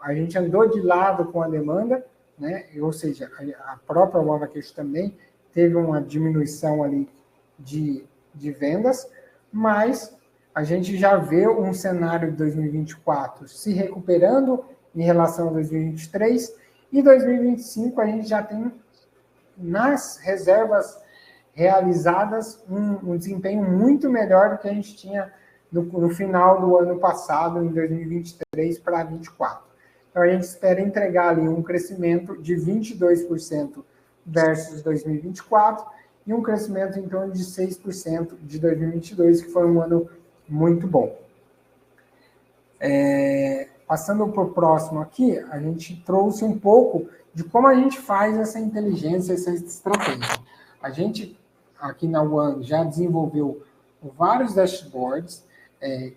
a gente andou de lado com a demanda, né? Ou seja, a própria OneVacation também teve uma diminuição ali de vendas, mas a gente já vê um cenário de 2024 se recuperando em relação a 2023, e 2025 a gente já tem nas reservas realizadas um desempenho muito melhor do que a gente tinha no final do ano passado, em 2023 para 2024. Então, a gente espera entregar ali um crescimento de 22% versus 2024 e um crescimento em torno de 6% de 2022, que foi um ano muito bom. Passando para o próximo aqui, a gente trouxe um pouco de como a gente faz essa inteligência, essa estratégia. A gente, aqui na One, já desenvolveu vários dashboards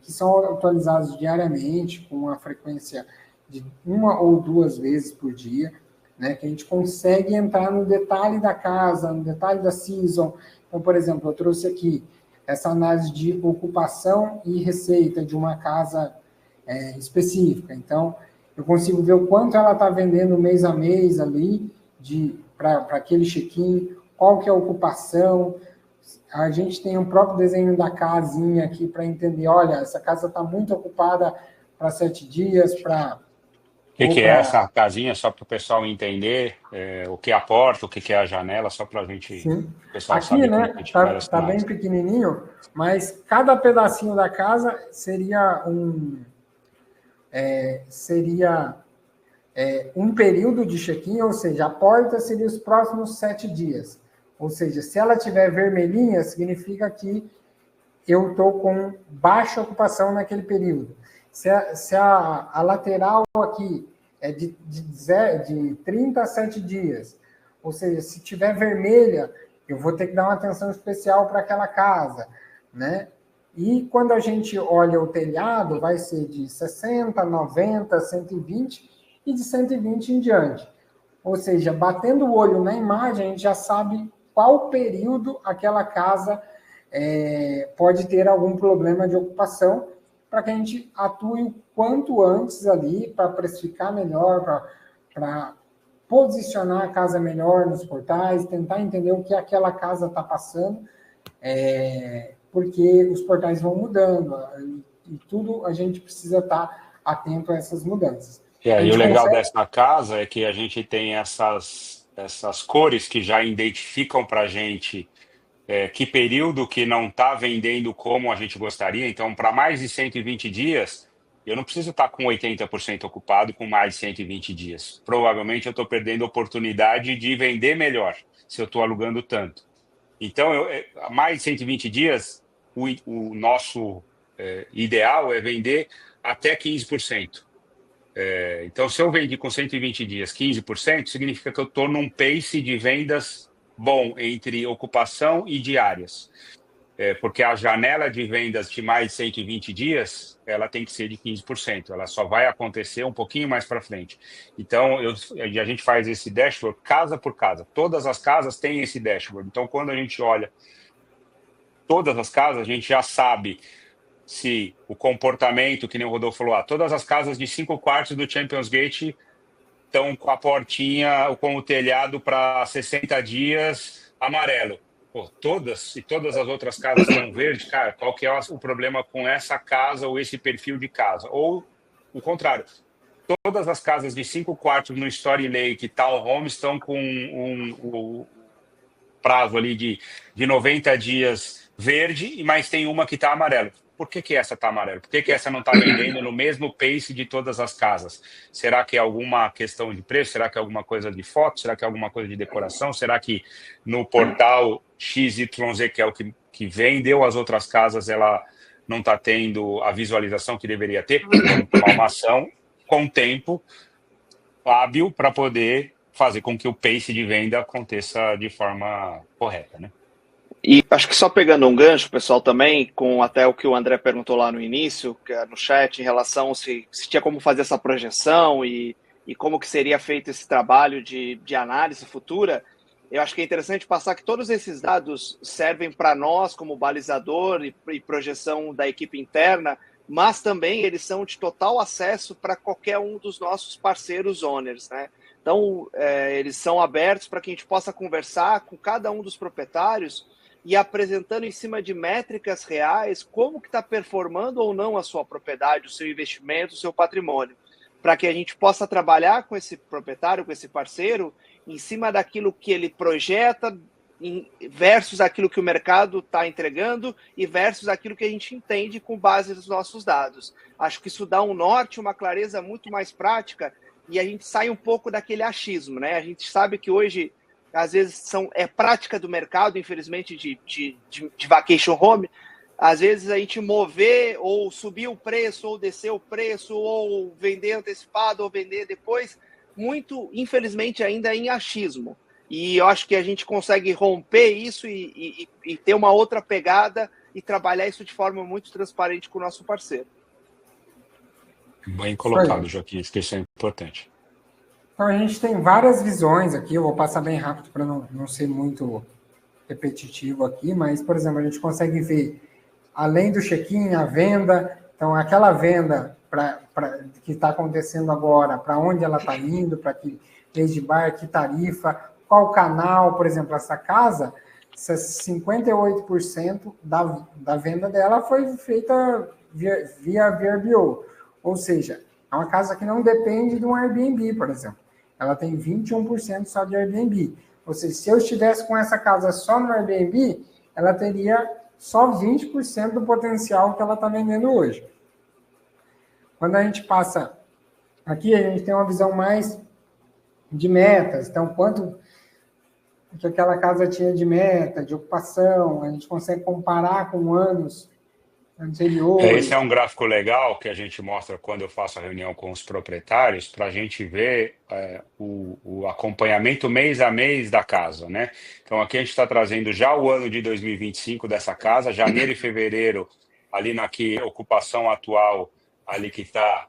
que são atualizados diariamente, com uma frequência de 1 ou 2 vezes por dia, né, que a gente consegue entrar no detalhe da casa, no detalhe da season. Então, por exemplo, eu trouxe aqui essa análise de ocupação e receita de uma casa específica. Então, eu consigo ver o quanto ela está vendendo mês a mês ali para aquele check-in, qual que é a ocupação. A gente tem um próprio desenho da casinha aqui para entender, olha, essa casa está muito ocupada para 7 dias, para... O que é essa casinha, só para o pessoal entender o que é a porta, o que é a janela, só para a gente, Sim. o pessoal Aqui, saber né, como a gente faz essa tá bem análise. pequenininho, mas cada pedacinho da casa seria um período de check-in, ou seja, a porta seria os próximos 7 dias. Ou seja, se ela tiver vermelhinha, significa que eu estou com baixa ocupação naquele período. Se a lateral aqui é de 30 a 7 dias, ou seja, se tiver vermelha, eu vou ter que dar uma atenção especial para aquela casa, né? E quando a gente olha o telhado, vai ser de 60, 90, 120 e de 120 em diante. Ou seja, batendo o olho na imagem, a gente já sabe qual período aquela casa pode ter algum problema de ocupação, para que a gente atue o quanto antes ali, para precificar melhor, para posicionar a casa melhor nos portais, tentar entender o que aquela casa está passando, porque os portais vão mudando, e tudo a gente precisa estar atento a essas mudanças. E aí, o legal dessa casa é que a gente tem essas cores que já identificam para a gente que período que não está vendendo como a gente gostaria. Então, para mais de 120 dias, eu não preciso estar com 80% ocupado com mais de 120 dias. Provavelmente eu estou perdendo a oportunidade de vender melhor, se eu estou alugando tanto. Então, a mais de 120 dias, o nosso ideal é vender até 15%. Então, se eu vendi com 120 dias 15%, significa que eu estou num pace de vendas bom entre ocupação e diárias. Porque a janela de vendas de mais de 120 dias, ela tem que ser de 15%. Ela só vai acontecer um pouquinho mais para frente. Então, a gente faz esse dashboard casa por casa. Todas as casas têm esse dashboard. Então, quando a gente olha todas as casas, a gente já sabe se o comportamento, que nem o Rodolfo falou, todas as casas de 5 quartos do Champions Gate estão com a portinha, com o telhado para 60 dias amarelo. Pô, todas as outras casas estão verde, cara, qual que é o problema com essa casa ou esse perfil de casa? Ou o contrário, todas as casas de 5 quartos no Story Lake Townhome estão com um prazo ali de 90 dias verde, mas tem uma que está amarelo. Por que essa está amarela? Por que essa não está vendendo no mesmo pace de todas as casas? Será que é alguma questão de preço? Será que é alguma coisa de foto? Será que é alguma coisa de decoração? Será que no portal XYZ, que é o que vendeu as outras casas, ela não está tendo a visualização que deveria ter? Vamos tomar uma ação com tempo hábil para poder fazer com que o pace de venda aconteça de forma correta, né? E acho que só pegando um gancho, pessoal, também, com até o que o André perguntou lá no início, no chat, em relação se tinha como fazer essa projeção e como que seria feito esse trabalho de análise futura, eu acho que é interessante passar que todos esses dados servem para nós como balizador e projeção da equipe interna, mas também eles são de total acesso para qualquer um dos nossos parceiros owners, né? Então, eles são abertos para que a gente possa conversar com cada um dos proprietários e apresentando em cima de métricas reais como que está performando ou não a sua propriedade, o seu investimento, o seu patrimônio, para que a gente possa trabalhar com esse proprietário, com esse parceiro, em cima daquilo que ele projeta versus aquilo que o mercado está entregando e versus aquilo que a gente entende com base nos nossos dados. Acho que isso dá um norte, uma clareza muito mais prática e a gente sai um pouco daquele achismo, né? A gente sabe que hoje às vezes é prática do mercado, infelizmente, de vacation home, às vezes a gente mover ou subir o preço, ou descer o preço, ou vender antecipado, ou vender depois, muito, infelizmente, ainda em achismo. E eu acho que a gente consegue romper isso e ter uma outra pegada e trabalhar isso de forma muito transparente com o nosso parceiro. Bem colocado, Joaquim, isso é importante. Então, a gente tem várias visões aqui, eu vou passar bem rápido para não ser muito repetitivo aqui, mas, por exemplo, a gente consegue ver, além do check-in, a venda, então aquela venda que está acontecendo agora, para onde ela está indo, para que mês de bar, que tarifa, qual canal, por exemplo, essa casa, 58% da venda dela foi feita via VRBO, ou seja, é uma casa que não depende de um Airbnb, por exemplo. Ela tem 21% só de Airbnb. Ou seja, se eu estivesse com essa casa só no Airbnb, ela teria só 20% do potencial que ela está vendendo hoje. Quando a gente passa aqui, a gente tem uma visão mais de metas. Então, quanto que aquela casa tinha de meta, de ocupação, a gente consegue comparar com anos anteriores. Esse é um gráfico legal que a gente mostra quando eu faço a reunião com os proprietários, para a gente ver o acompanhamento mês a mês da casa, né? Então, aqui a gente está trazendo já o ano de 2025 dessa casa, janeiro e fevereiro, ali na ocupação atual, ali que está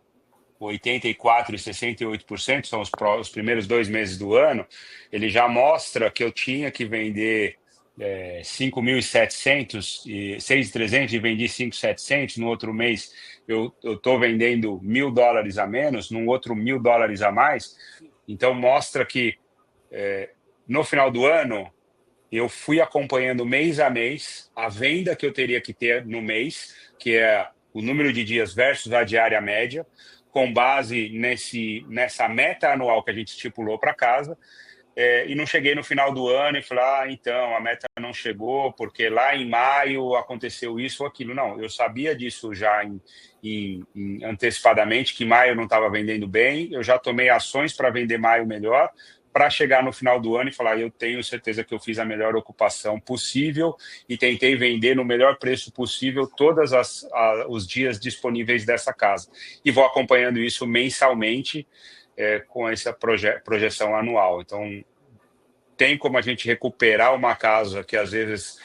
84% e 68%, são os primeiros 2 meses do ano, ele já mostra que eu tinha que vender 5.700 e 6.300 e vendi 5.700. No outro mês eu estou vendendo $1.000 a menos, num outro $1.000 a mais. Então mostra que no final do ano eu fui acompanhando mês a mês a venda que eu teria que ter no mês, que é o número de dias versus a diária média, com base nessa meta anual que a gente estipulou para casa. E não cheguei no final do ano e falei, então, a meta não chegou porque lá em maio aconteceu isso ou aquilo. Não, eu sabia disso já antecipadamente, que maio não estava vendendo bem, eu já tomei ações para vender maio melhor, para chegar no final do ano e falar, eu tenho certeza que eu fiz a melhor ocupação possível e tentei vender no melhor preço possível todos os dias disponíveis dessa casa. E vou acompanhando isso mensalmente, com essa projeção anual. Então, tem como a gente recuperar uma casa que, às vezes,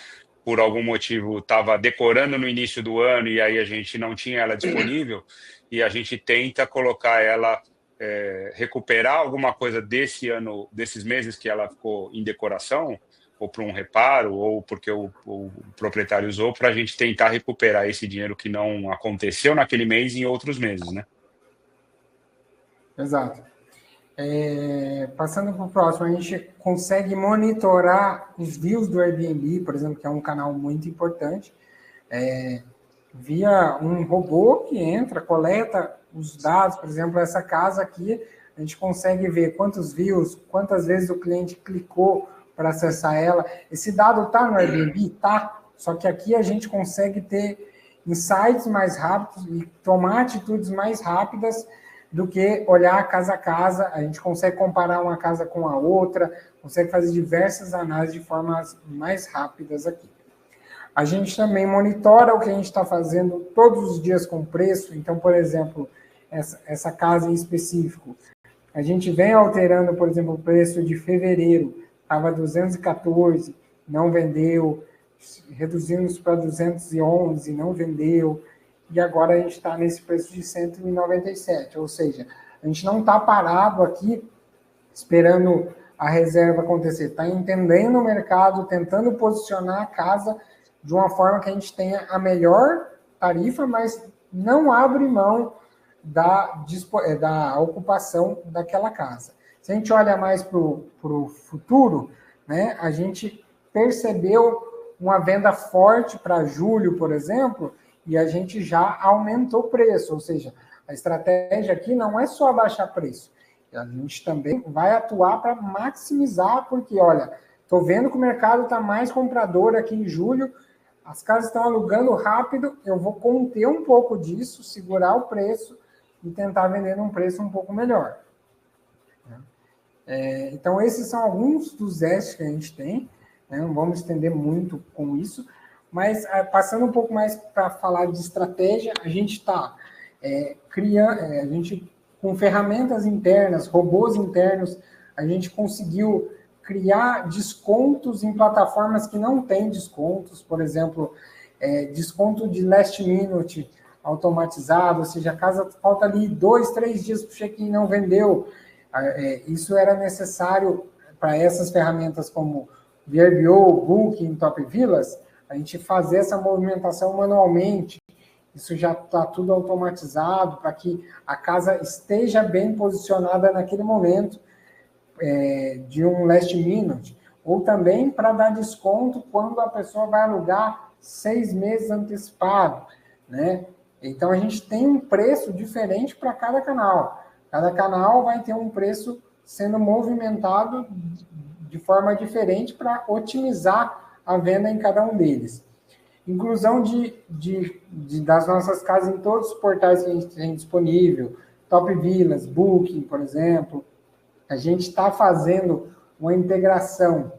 por algum motivo, estava decorando no início do ano e aí a gente não tinha ela disponível, e a gente tenta colocar ela, recuperar alguma coisa desse ano, desses meses que ela ficou em decoração, ou para um reparo, ou porque o proprietário usou, para a gente tentar recuperar esse dinheiro que não aconteceu naquele mês em outros meses, né? Exato. Passando para o próximo, a gente consegue monitorar os views do Airbnb, por exemplo, que é um canal muito importante, via um robô que entra, coleta os dados. Por exemplo, essa casa aqui, a gente consegue ver quantos views, quantas vezes o cliente clicou para acessar ela. Esse dado está no Airbnb? Tá. Só que aqui a gente consegue ter insights mais rápidos e tomar atitudes mais rápidas do que olhar casa a casa. A gente consegue comparar uma casa com a outra, consegue fazer diversas análises de formas mais rápidas aqui. A gente também monitora o que a gente está fazendo todos os dias com preço. Então, por exemplo, essa casa em específico, a gente vem alterando, por exemplo, o preço de fevereiro, estava 214, não vendeu, reduzimos para 211, não vendeu, e agora a gente está nesse preço de 197, ou seja, a gente não está parado aqui esperando a reserva acontecer, está entendendo o mercado, tentando posicionar a casa de uma forma que a gente tenha a melhor tarifa, mas não abre mão da ocupação daquela casa. Se a gente olha mais para o futuro, né, a gente percebeu uma venda forte para julho, por exemplo, e a gente já aumentou o preço, ou seja, a estratégia aqui não é só abaixar preço, a gente também vai atuar para maximizar, porque, olha, estou vendo que o mercado está mais comprador aqui em julho, as casas estão alugando rápido, eu vou conter um pouco disso, segurar o preço e tentar vender num preço um pouco melhor. Então, esses são alguns dos testes que a gente tem, né? Não vamos estender muito com isso, mas passando um pouco mais para falar de estratégia, a gente está criando, a gente com ferramentas internas, robôs internos, a gente conseguiu criar descontos em plataformas que não têm descontos, por exemplo, desconto de last minute automatizado, ou seja, a casa falta ali 2, 3 dias para o check-in não vendeu. Isso era necessário para essas ferramentas como VRBO, Booking, Top Villas, a gente fazer essa movimentação manualmente. Isso já está tudo automatizado para que a casa esteja bem posicionada naquele momento de um last minute, ou também para dar desconto quando a pessoa vai alugar 6 meses antecipado, né? Então, a gente tem um preço diferente para cada canal. Cada canal vai ter um preço sendo movimentado de forma diferente para otimizar a venda em cada um deles. Inclusão das nossas casas em todos os portais que a gente tem disponível, Top Villas, Booking, por exemplo. A gente está fazendo uma integração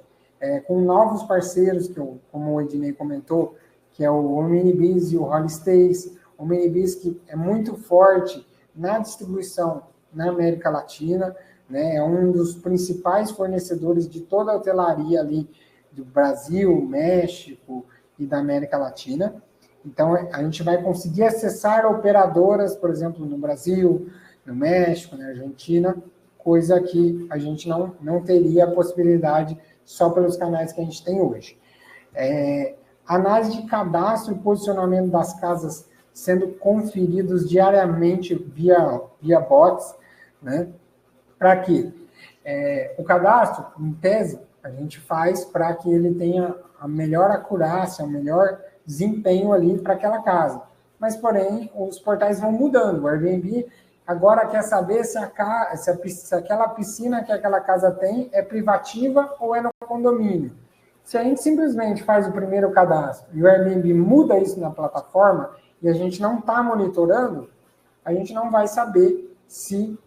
com novos parceiros, como o Ednei comentou, que é o Omnibus e o Holistays. O Omnibus que é muito forte na distribuição na América Latina, né? É um dos principais fornecedores de toda a hotelaria ali do Brasil, México e da América Latina. Então, a gente vai conseguir acessar operadoras, por exemplo, no Brasil, no México, na Argentina, coisa que a gente não teria a possibilidade só pelos canais que a gente tem hoje. Análise de cadastro e posicionamento das casas sendo conferidos diariamente via bots, né? Para quê? O cadastro, em tese, a gente faz para que ele tenha a melhor acurácia, o melhor desempenho ali para aquela casa. Mas, porém, os portais vão mudando. O Airbnb agora quer saber se aquela piscina que aquela casa tem é privativa ou é no condomínio. Se a gente simplesmente faz o primeiro cadastro e o Airbnb muda isso na plataforma e a gente não está monitorando, a gente não vai saber se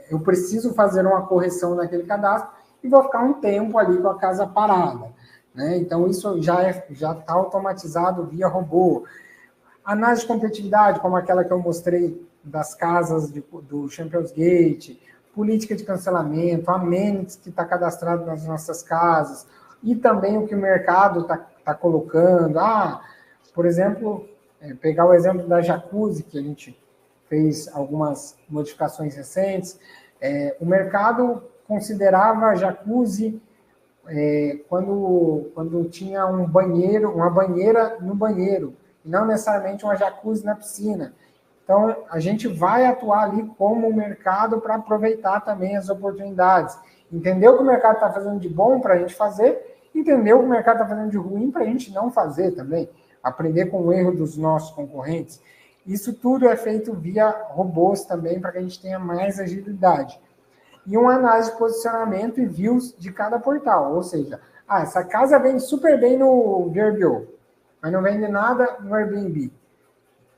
eu preciso fazer uma correção naquele cadastro e vou ficar um tempo ali com a casa parada, né? Então, isso já está automatizado via robô. Análise de competitividade, como aquela que eu mostrei das casas do Champions Gate, política de cancelamento, amenities que está cadastrado nas nossas casas, e também o que o mercado está colocando. Por exemplo, pegar o exemplo da jacuzzi, que a gente fez algumas modificações recentes. O mercado considerava a jacuzzi quando tinha uma banheira no banheiro, e não necessariamente uma jacuzzi na piscina. Então, a gente vai atuar ali como mercado para aproveitar também as oportunidades. Entender o que o mercado está fazendo de bom para a gente fazer, entender o que o mercado está fazendo de ruim para a gente não fazer também. Aprender com o erro dos nossos concorrentes. Isso tudo é feito via robôs também, para que a gente tenha mais agilidade. E uma análise de posicionamento e views de cada portal, ou seja, Ah, essa casa vende super bem no VRBO, mas não vende nada no Airbnb.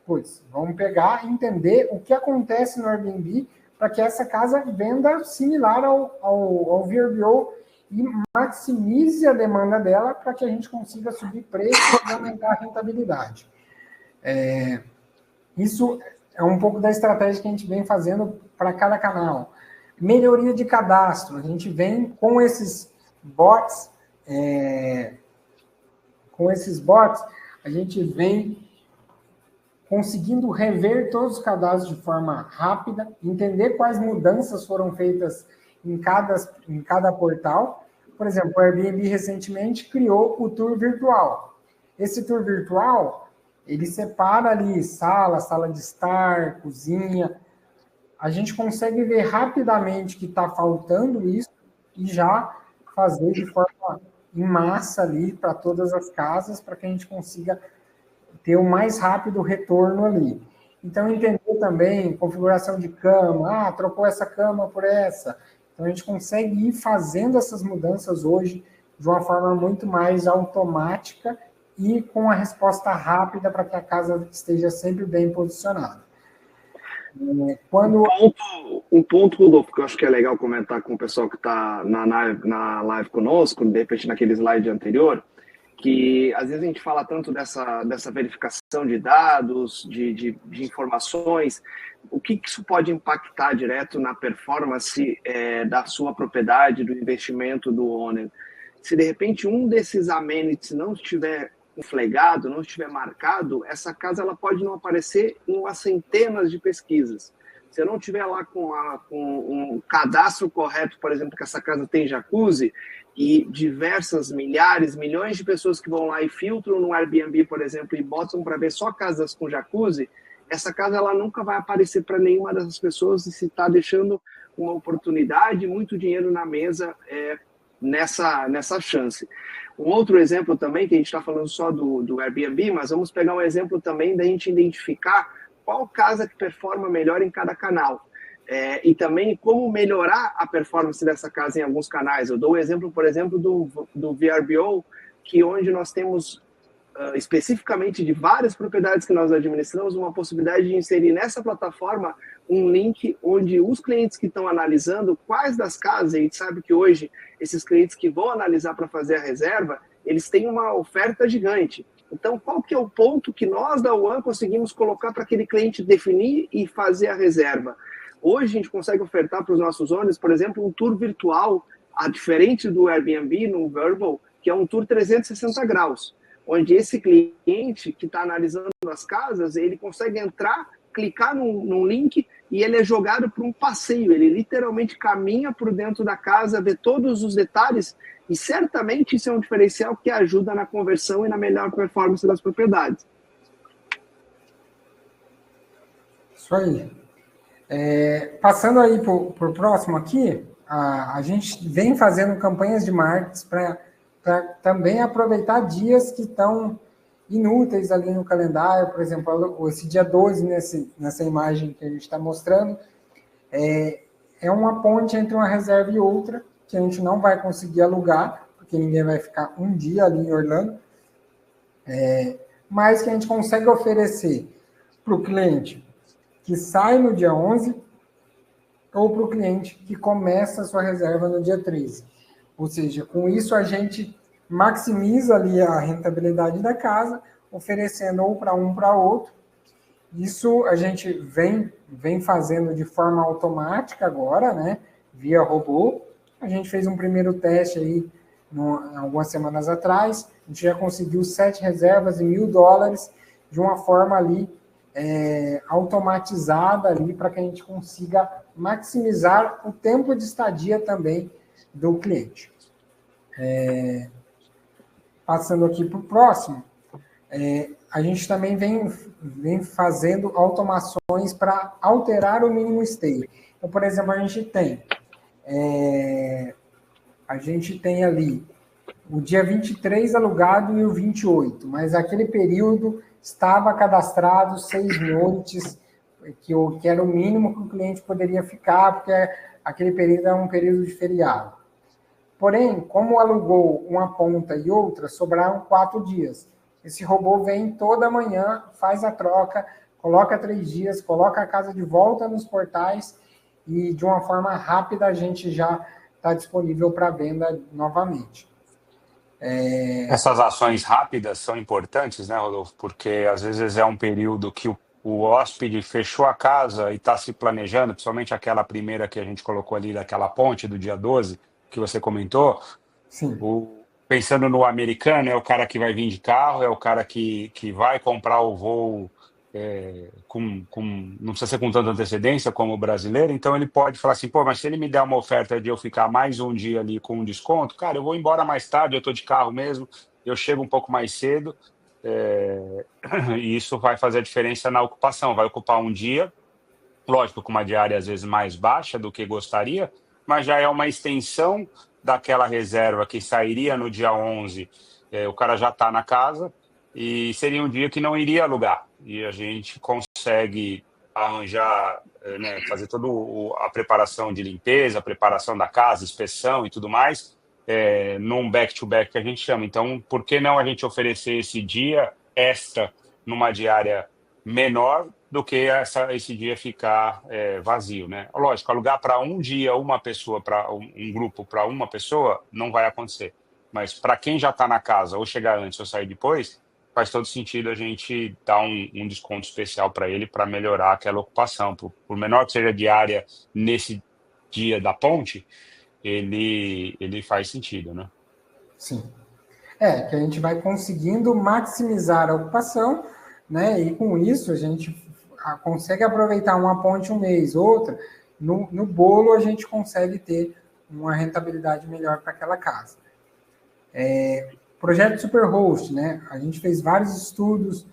Pois, vamos pegar e entender o que acontece no Airbnb para que essa casa venda similar ao VRBO e maximize a demanda dela para que a gente consiga subir preço e aumentar a rentabilidade. Isso é um pouco da estratégia que a gente vem fazendo para cada canal. Melhoria de cadastro. A gente vem com esses bots, a gente vem conseguindo rever todos os cadastros de forma rápida, entender quais mudanças foram feitas em cada portal. Por exemplo, o Airbnb recentemente criou o tour virtual. Esse tour virtual, ele separa ali sala de estar, cozinha. A gente consegue ver rapidamente que está faltando isso e já fazer de forma em massa ali para todas as casas, para que a gente consiga ter o mais rápido retorno ali. Então, entender também configuração de cama, trocou essa cama por essa. Então, a gente consegue ir fazendo essas mudanças hoje de uma forma muito mais automática e com a resposta rápida para que a casa esteja sempre bem posicionada. Um ponto, Rodolfo, que eu acho que é legal comentar com o pessoal que está na live conosco, de repente naquele slide anterior, que às vezes a gente fala tanto dessa verificação de dados, de informações, o que isso pode impactar direto na performance da sua propriedade, do investimento do owner. Se de repente um desses amenities não estiver flegado, não estiver marcado, essa casa ela pode não aparecer em umas centenas de pesquisas. Se eu não tiver lá com um cadastro correto, por exemplo, que essa casa tem jacuzzi, e diversas milhões de pessoas que vão lá e filtram no Airbnb, por exemplo, e botam para ver só casas com jacuzzi, essa casa ela nunca vai aparecer para nenhuma dessas pessoas e se está deixando uma oportunidade, muito dinheiro na mesa nessa chance. Um outro exemplo também, que a gente está falando só do Airbnb, mas vamos pegar um exemplo também da gente identificar qual casa que performa melhor em cada canal. E também como melhorar a performance dessa casa em alguns canais. Eu dou o exemplo, por exemplo, do VRBO, que onde nós temos especificamente de várias propriedades que nós administramos, uma possibilidade de inserir nessa plataforma um link onde os clientes que estão analisando quais das casas, a gente sabe que hoje esses clientes que vão analisar para fazer a reserva, eles têm uma oferta gigante. Então, qual que é o ponto que nós da One conseguimos colocar para aquele cliente definir e fazer a reserva? Hoje a gente consegue ofertar para os nossos owners, por exemplo, um tour virtual, diferente do Airbnb, no Vrbo, que é um tour 360 graus, onde esse cliente que está analisando as casas, ele consegue entrar, clicar num link e ele é jogado para um passeio. Ele literalmente caminha por dentro da casa, vê todos os detalhes e certamente isso é um diferencial que ajuda na conversão e na melhor performance das propriedades. Isso aí. Passando aí para o próximo aqui, a gente vem fazendo campanhas de marketing para também aproveitar dias que estão inúteis ali no calendário. Por exemplo, esse dia 12, nessa imagem que a gente está mostrando, é uma ponte entre uma reserva e outra, que a gente não vai conseguir alugar, porque ninguém vai ficar um dia ali em Orlando, mas que a gente consegue oferecer para o cliente que sai no dia 11 ou para o cliente que começa a sua reserva no dia 13. Ou seja, com isso a gente maximiza ali a rentabilidade da casa, oferecendo ou para um para outro. Isso a gente vem fazendo de forma automática agora, né? Via robô. A gente fez um primeiro teste aí algumas semanas atrás. A gente já conseguiu 7 reservas e $1.000 de uma forma ali automatizada ali para que a gente consiga maximizar o tempo de estadia também do cliente. Passando aqui para o próximo, a gente também vem fazendo automações para alterar o mínimo stay. Então, por exemplo, a gente tem ali o dia 23 alugado e o 28, mas aquele período estava cadastrado 6 noites, que era o mínimo que o cliente poderia ficar, porque aquele período é um período de feriado. Porém, como alugou uma ponta e outra, sobraram 4 dias. Esse robô vem toda manhã, faz a troca, coloca 3 dias, coloca a casa de volta nos portais e de uma forma rápida a gente já está disponível para venda novamente. Essas ações rápidas são importantes, né, Rodolfo? Porque às vezes é um período que o hóspede fechou a casa e está se planejando, principalmente aquela primeira que a gente colocou ali, daquela ponte do dia 12, que você comentou. Sim, Pensando no americano, é o cara que vai vir de carro, é o cara que vai comprar o voo não precisa ser com tanta antecedência como o brasileiro, então ele pode falar assim, pô, mas se ele me der uma oferta de eu ficar mais um dia ali com um desconto, cara, eu vou embora mais tarde, eu estou de carro mesmo, eu chego um pouco mais cedo, é, e isso vai fazer a diferença na ocupação, vai ocupar um dia, lógico, com uma diária às vezes mais baixa do que gostaria, mas já é uma extensão daquela reserva que sairia no dia 11, o cara já está na casa, e seria um dia que não iria alugar. E a gente consegue arranjar, né, fazer toda a preparação de limpeza, a preparação da casa, inspeção e tudo mais, num back-to-back que a gente chama. Então, por que não a gente oferecer esse dia extra numa diária menor do que esse dia ficar vazio, né? Lógico, alugar para um dia uma pessoa, para um grupo, para uma pessoa, não vai acontecer. Mas para quem já está na casa, ou chegar antes ou sair depois, faz todo sentido a gente dar um desconto especial para ele para melhorar aquela ocupação. Por menor que seja a diária nesse dia da ponte, ele faz sentido, né? sim. Que a gente vai conseguindo maximizar a ocupação, né? E com isso a gente consegue aproveitar uma ponte um mês, outra. No bolo a gente consegue ter uma rentabilidade melhor para aquela casa. Projeto Superhost, né? A gente fez vários estudos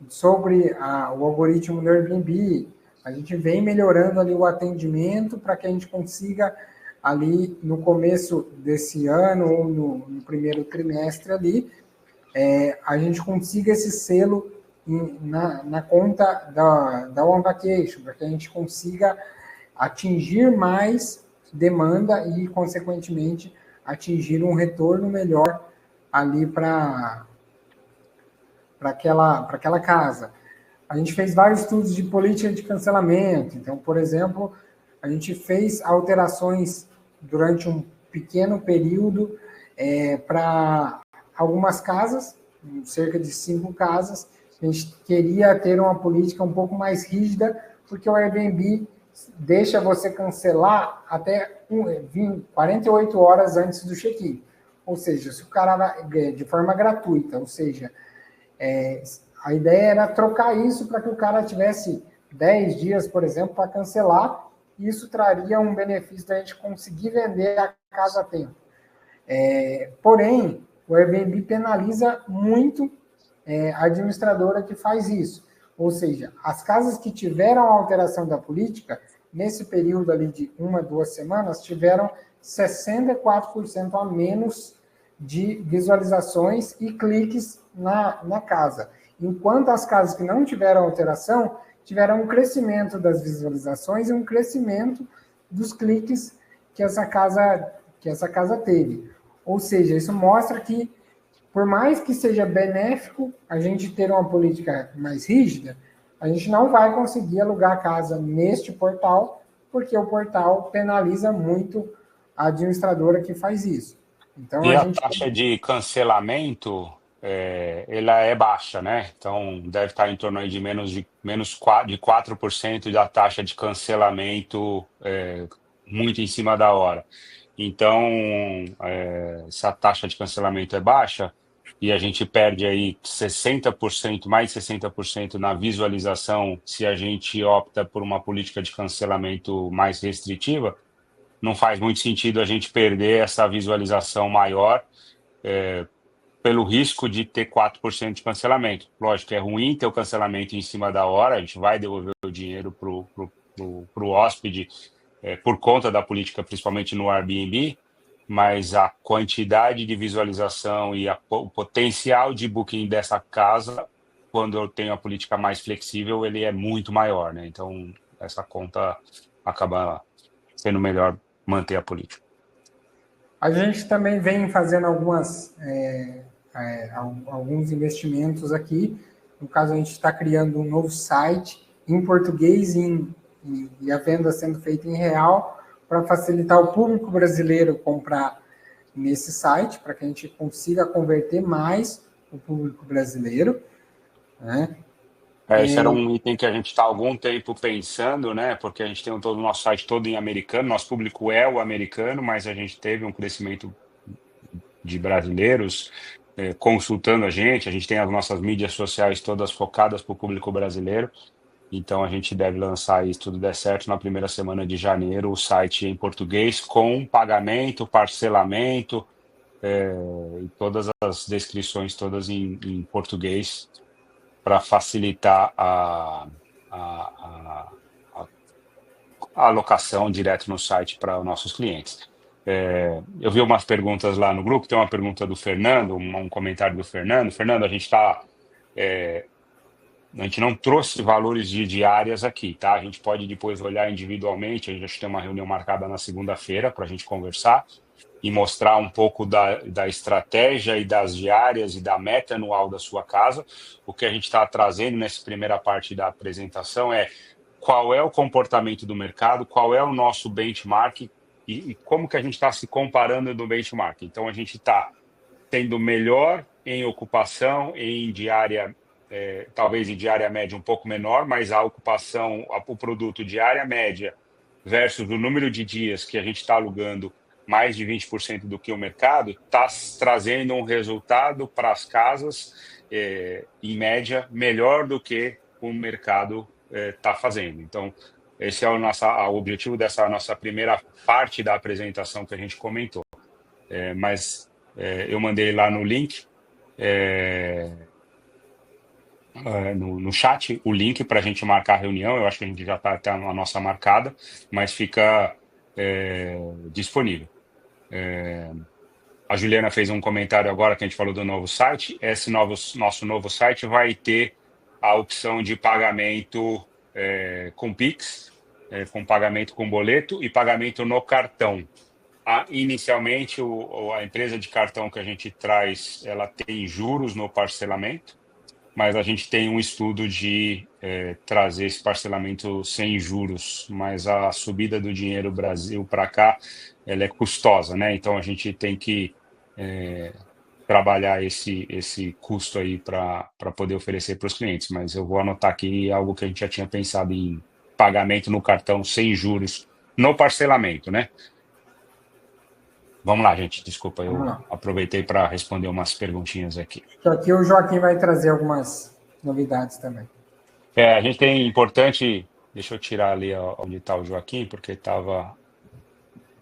sobre o algoritmo do Airbnb. A gente vem melhorando ali o atendimento para que a gente consiga ali no começo desse ano ou no primeiro trimestre ali, a gente consiga esse selo na conta da One Vacation, para que a gente consiga atingir mais demanda e, consequentemente, atingir um retorno melhor ali para aquela casa. A gente fez vários estudos de política de cancelamento. Então, por exemplo, a gente fez alterações durante um pequeno período para algumas casas, cerca de 5 casas. A gente queria ter uma política um pouco mais rígida, porque o Airbnb deixa você cancelar até 48 horas antes do check-in. Ou seja, se o cara vai de forma gratuita, ou seja, a ideia era trocar isso para que o cara tivesse 10 dias, por exemplo, para cancelar, e isso traria um benefício da gente conseguir vender a casa a tempo. Porém, o Airbnb penaliza muito a administradora que faz isso. Ou seja, as casas que tiveram a alteração da política, nesse período ali de 1 a 2 semanas, tiveram 64% a menos de visualizações e cliques na casa. Enquanto as casas que não tiveram alteração, tiveram um crescimento das visualizações e um crescimento dos cliques que essa casa teve. Ou seja, isso mostra que, por mais que seja benéfico a gente ter uma política mais rígida, a gente não vai conseguir alugar a casa neste portal, porque o portal penaliza muito a administradora que faz isso. Então, E a taxa de cancelamento, ela é baixa, né? Então, deve estar em torno aí de menos 4% da taxa de cancelamento, muito em cima da hora. Então, se a taxa de cancelamento é baixa e a gente perde aí 60%, mais de 60% na visualização, se a gente opta por uma política de cancelamento mais restritiva, não faz muito sentido a gente perder essa visualização maior pelo risco de ter 4% de cancelamento. Lógico que é ruim ter o cancelamento em cima da hora, a gente vai devolver o dinheiro para o hóspede por conta da política, principalmente no Airbnb, mas a quantidade de visualização e o potencial de booking dessa casa, quando eu tenho a política mais flexível, ele é muito maior, né? Então, essa conta acaba sendo melhor manter a política. A gente também vem fazendo alguns investimentos aqui. No caso, a gente está criando um novo site em português e a venda sendo feita em real para facilitar o público brasileiro comprar nesse site, para que a gente consiga converter mais o público brasileiro, né? Esse era um item que a gente está há algum tempo pensando, né? Porque a gente tem todo o nosso site todo em americano, nosso público é o americano, mas a gente teve um crescimento de brasileiros consultando a gente tem as nossas mídias sociais todas focadas para o público brasileiro, então a gente deve lançar isso, tudo der certo, na primeira semana de janeiro, o site em português com pagamento, parcelamento, e todas as descrições todas em português para facilitar a, a alocação direto no site para os nossos clientes. Eu vi umas perguntas lá no grupo, tem uma pergunta do Fernando, um comentário do Fernando. Fernando, a gente não trouxe valores de diárias aqui, tá? A gente pode depois olhar individualmente, a gente tem uma reunião marcada na segunda-feira para a gente conversar e mostrar um pouco da estratégia e das diárias e da meta anual da sua casa. O que a gente está trazendo nessa primeira parte da apresentação é qual é o comportamento do mercado, qual é o nosso benchmark e como que a gente está se comparando do benchmark. Então, a gente está tendo melhor em ocupação, em diária, talvez em diária média um pouco menor, mas a ocupação, o produto diária média versus o número de dias que a gente está alugando mais de 20% do que o mercado, está trazendo um resultado para as casas, em média, melhor do que o mercado está fazendo. Então, esse é o objetivo dessa nossa primeira parte da apresentação que a gente comentou. Mas eu mandei lá no link, no chat, o link para a gente marcar a reunião. Eu acho que a gente já está até a nossa marcada, mas fica disponível. A Juliana fez um comentário agora que a gente falou do novo site. Esse nosso novo site vai ter a opção de pagamento com Pix, com pagamento com boleto e pagamento no cartão. Inicialmente, a empresa de cartão que a gente traz, ela tem juros no parcelamento, mas a gente tem um estudo de trazer esse parcelamento sem juros, mas a subida do dinheiro Brasil para cá, ela é custosa, né? Então a gente tem que trabalhar esse custo aí para poder oferecer para os clientes, mas eu vou anotar aqui algo que a gente já tinha pensado em pagamento no cartão sem juros no parcelamento, né? Vamos lá, gente. Desculpa, eu aproveitei para responder umas perguntinhas aqui. Aqui o Joaquim vai trazer algumas novidades também. A gente tem importante... Deixa eu tirar ali onde está o Joaquim, porque a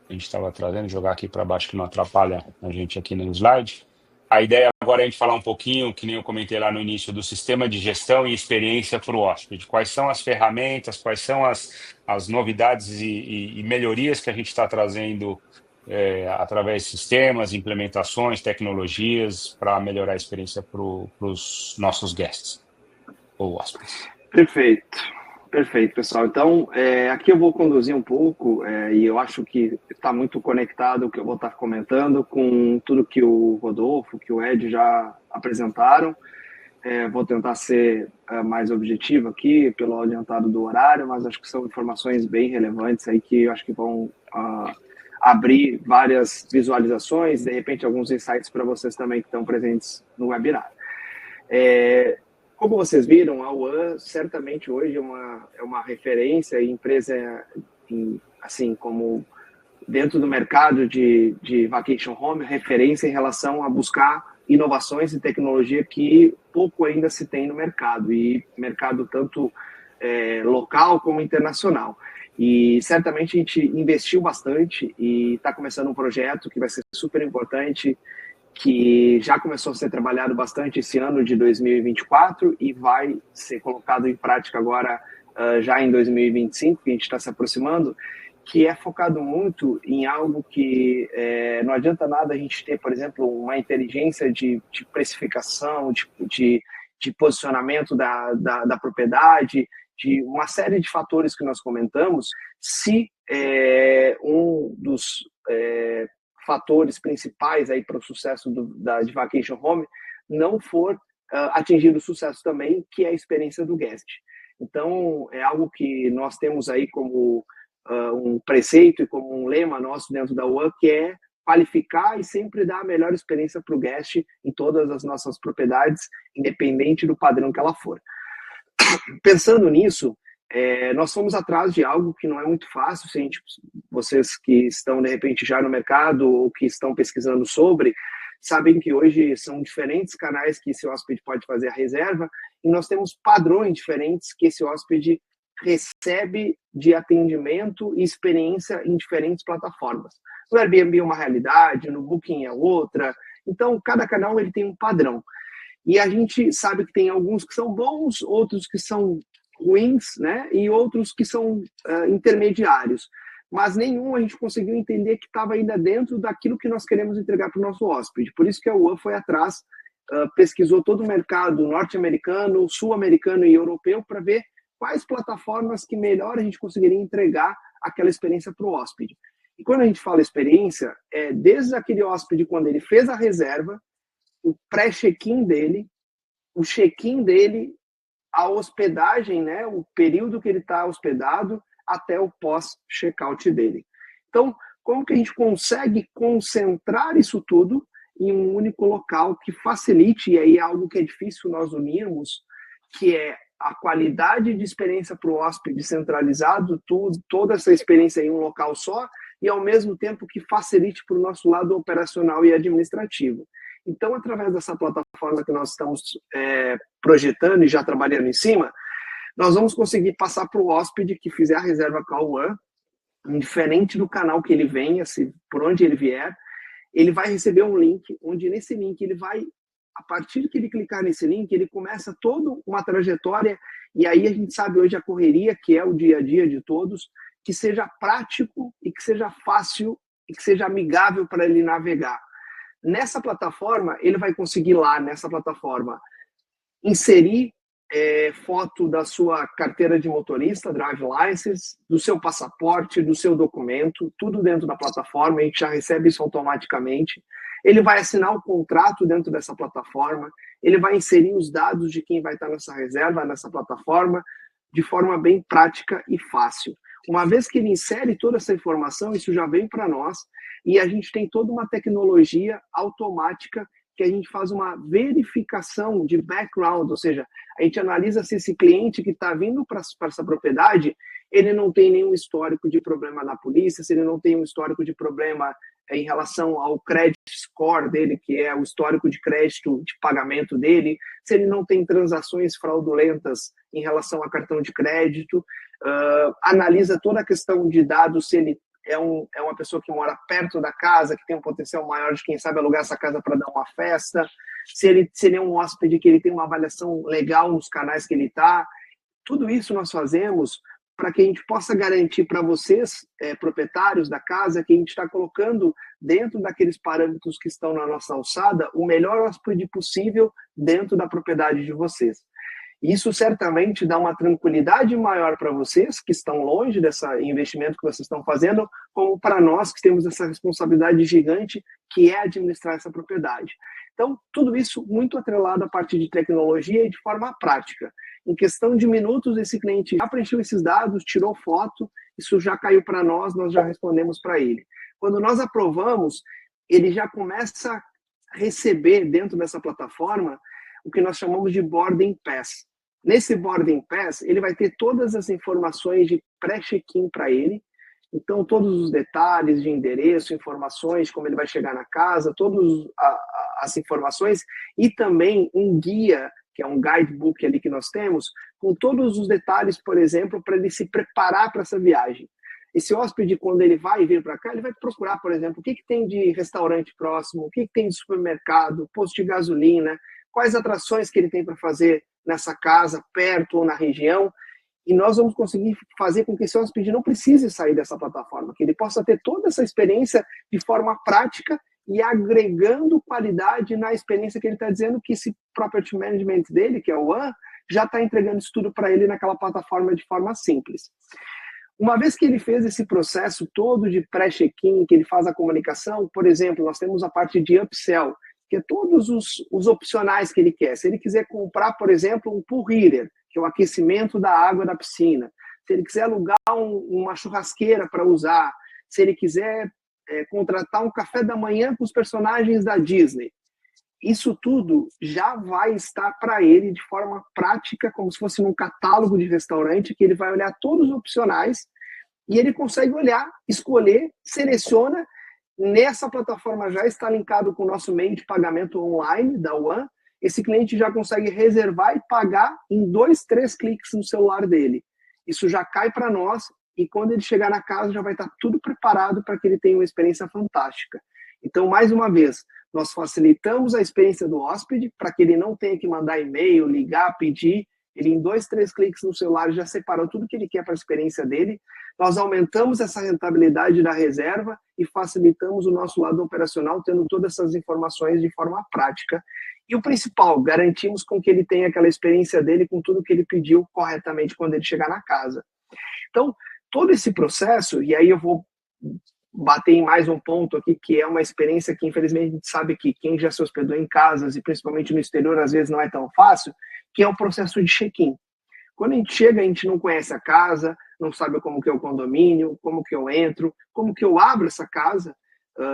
gente estava trazendo, jogar aqui para baixo que não atrapalha a gente aqui no slide. A ideia agora é a gente falar um pouquinho, que nem eu comentei lá no início, do sistema de gestão e experiência para o hóspede. Quais são as ferramentas, quais são as novidades e melhorias que a gente está trazendo através de sistemas, implementações, tecnologias para melhorar a experiência para os nossos guests ou hóspedes. Perfeito, pessoal. Então, aqui eu vou conduzir um pouco e eu acho que está muito conectado o que eu vou estar comentando com tudo que o Rodolfo, que o Ed já apresentaram. Vou tentar ser mais objetivo aqui pelo adiantado do horário, mas acho que são informações bem relevantes aí que eu acho que vão abrir várias visualizações, de repente alguns insights para vocês também que estão presentes no webinar. Como vocês viram, a UAN certamente hoje é uma referência e empresa, assim, como dentro do mercado de vacation home, referência em relação a buscar inovações e tecnologia que pouco ainda se tem no mercado, e mercado tanto local como internacional. E certamente a gente investiu bastante e está começando um projeto que vai ser super importante, que já começou a ser trabalhado bastante esse ano de 2024 e vai ser colocado em prática agora já em 2025, que a gente está se aproximando, que é focado muito em algo que não adianta nada a gente ter, por exemplo, uma inteligência de precificação, de posicionamento da propriedade, de uma série de fatores que nós comentamos, se um dos fatores principais aí para o sucesso de Vacation Home não for atingir o sucesso também, que é a experiência do guest. Então, é algo que nós temos aí como um preceito e como um lema nosso dentro da One, que é qualificar e sempre dar a melhor experiência para o guest em todas as nossas propriedades, independente do padrão que ela for. Pensando nisso, nós fomos atrás de algo que não é muito fácil. Se vocês que estão, de repente, já no mercado ou que estão pesquisando sobre, sabem que hoje são diferentes canais que esse hóspede pode fazer a reserva e nós temos padrões diferentes que esse hóspede recebe de atendimento e experiência em diferentes plataformas. No Airbnb é uma realidade, no Booking é outra. Então, cada canal ele tem um padrão. E a gente sabe que tem alguns que são bons, outros que são ruins, né? E outros que são intermediários. Mas nenhum a gente conseguiu entender que estava ainda dentro daquilo que nós queremos entregar para o nosso hóspede. Por isso que a UAN foi atrás, pesquisou todo o mercado norte-americano, sul-americano e europeu para ver quais plataformas que melhor a gente conseguiria entregar aquela experiência para o hóspede. E quando a gente fala experiência, desde aquele hóspede, quando ele fez a reserva, o pré-check-in dele, o check-in dele, a hospedagem, né, o período que ele está hospedado, até o pós-check-out dele. Então, como que a gente consegue concentrar isso tudo em um único local que facilite, e aí é algo que é difícil nós unirmos, que é a qualidade de experiência para o hóspede centralizado, toda essa experiência em um local só, e ao mesmo tempo que facilite para o nosso lado operacional e administrativo. Então, através dessa plataforma que nós estamos projetando e já trabalhando em cima, nós vamos conseguir passar para o hóspede que fizer a reserva com a UAN, indiferente do canal que ele venha, por onde ele vier, ele vai receber um link, onde nesse link ele vai, a partir que ele clicar nesse link, ele começa toda uma trajetória, e aí a gente sabe hoje a correria, que é o dia a dia de todos, que seja prático e que seja fácil e que seja amigável para ele navegar. Nessa plataforma, ele vai conseguir lá, nessa plataforma, inserir foto da sua carteira de motorista, drive license, do seu passaporte, do seu documento, tudo dentro da plataforma, a gente já recebe isso automaticamente. Ele vai assinar o contrato dentro dessa plataforma, ele vai inserir os dados de quem vai estar nessa reserva, nessa plataforma, de forma bem prática e fácil. Uma vez que ele insere toda essa informação, isso já vem para nós, e a gente tem toda uma tecnologia automática que a gente faz uma verificação de background, ou seja, a gente analisa se esse cliente que está vindo para essa propriedade, ele não tem nenhum histórico de problema na polícia, se ele não tem um histórico de problema em relação ao credit score dele, que é o histórico de crédito de pagamento dele, se ele não tem transações fraudulentas em relação a cartão de crédito, analisa toda a questão de dados, se ele é uma pessoa que mora perto da casa, que tem um potencial maior de, quem sabe, alugar essa casa para dar uma festa, se ele é um hóspede que ele tem uma avaliação legal nos canais que ele está. Tudo isso nós fazemos para que a gente possa garantir para vocês, proprietários da casa, que a gente está colocando dentro daqueles parâmetros que estão na nossa alçada, o melhor hóspede possível dentro da propriedade de vocês. Isso certamente dá uma tranquilidade maior para vocês que estão longe desse investimento que vocês estão fazendo, como para nós que temos essa responsabilidade gigante que é administrar essa propriedade. Então, tudo isso muito atrelado à parte de tecnologia e de forma prática. Em questão de minutos, esse cliente já preencheu esses dados, tirou foto, isso já caiu para nós já respondemos para ele. Quando nós aprovamos, ele já começa a receber dentro dessa plataforma o que nós chamamos de boarding pass. Nesse boarding pass, ele vai ter todas as informações de pré-check-in para ele. Então, todos os detalhes de endereço, informações, como ele vai chegar na casa, todas as informações e também um guia, que é um guidebook ali que nós temos, com todos os detalhes, por exemplo, para ele se preparar para essa viagem. Esse hóspede, quando ele vai vir para cá, ele vai procurar, por exemplo, o que tem de restaurante próximo, o que tem de supermercado, posto de gasolina, quais atrações que ele tem para fazer nessa casa, perto ou na região, e nós vamos conseguir fazer com que esse hóspede não precise sair dessa plataforma, que ele possa ter toda essa experiência de forma prática e agregando qualidade na experiência que ele está dizendo que esse property management dele, que é o ONE, já está entregando isso tudo para ele naquela plataforma de forma simples. Uma vez que ele fez esse processo todo de pré-check-in, que ele faz a comunicação, por exemplo, nós temos a parte de upsell, que é todos os opcionais que ele quer. Se ele quiser comprar, por exemplo, um pool heater, que é o aquecimento da água da piscina, se ele quiser alugar uma churrasqueira para usar, se ele quiser contratar um café da manhã com os personagens da Disney, isso tudo já vai estar para ele de forma prática, como se fosse num catálogo de restaurante, que ele vai olhar todos os opcionais e ele consegue olhar, escolher, seleciona. Nessa plataforma já está linkado com o nosso meio de pagamento online da One. Esse cliente já consegue reservar e pagar em 2, 3 cliques no celular dele. Isso já cai para nós e quando ele chegar na casa já vai estar tudo preparado para que ele tenha uma experiência fantástica. Então, mais uma vez, nós facilitamos a experiência do hóspede para que ele não tenha que mandar e-mail, ligar, pedir. Ele, em 2, 3 cliques no celular, já separou tudo que ele quer para a experiência dele. Nós aumentamos essa rentabilidade da reserva e facilitamos o nosso lado operacional, tendo todas essas informações de forma prática. E o principal, garantimos com que ele tenha aquela experiência dele com tudo que ele pediu corretamente quando ele chegar na casa. Então, todo esse processo, e aí eu vou bater em mais um ponto aqui, que é uma experiência que, infelizmente, a gente sabe que quem já se hospedou em casas, e principalmente no exterior, às vezes não é tão fácil, que é o processo de check-in. Quando a gente chega, a gente não conhece a casa, não sabe como que é o condomínio, como que eu entro, como que eu abro essa casa.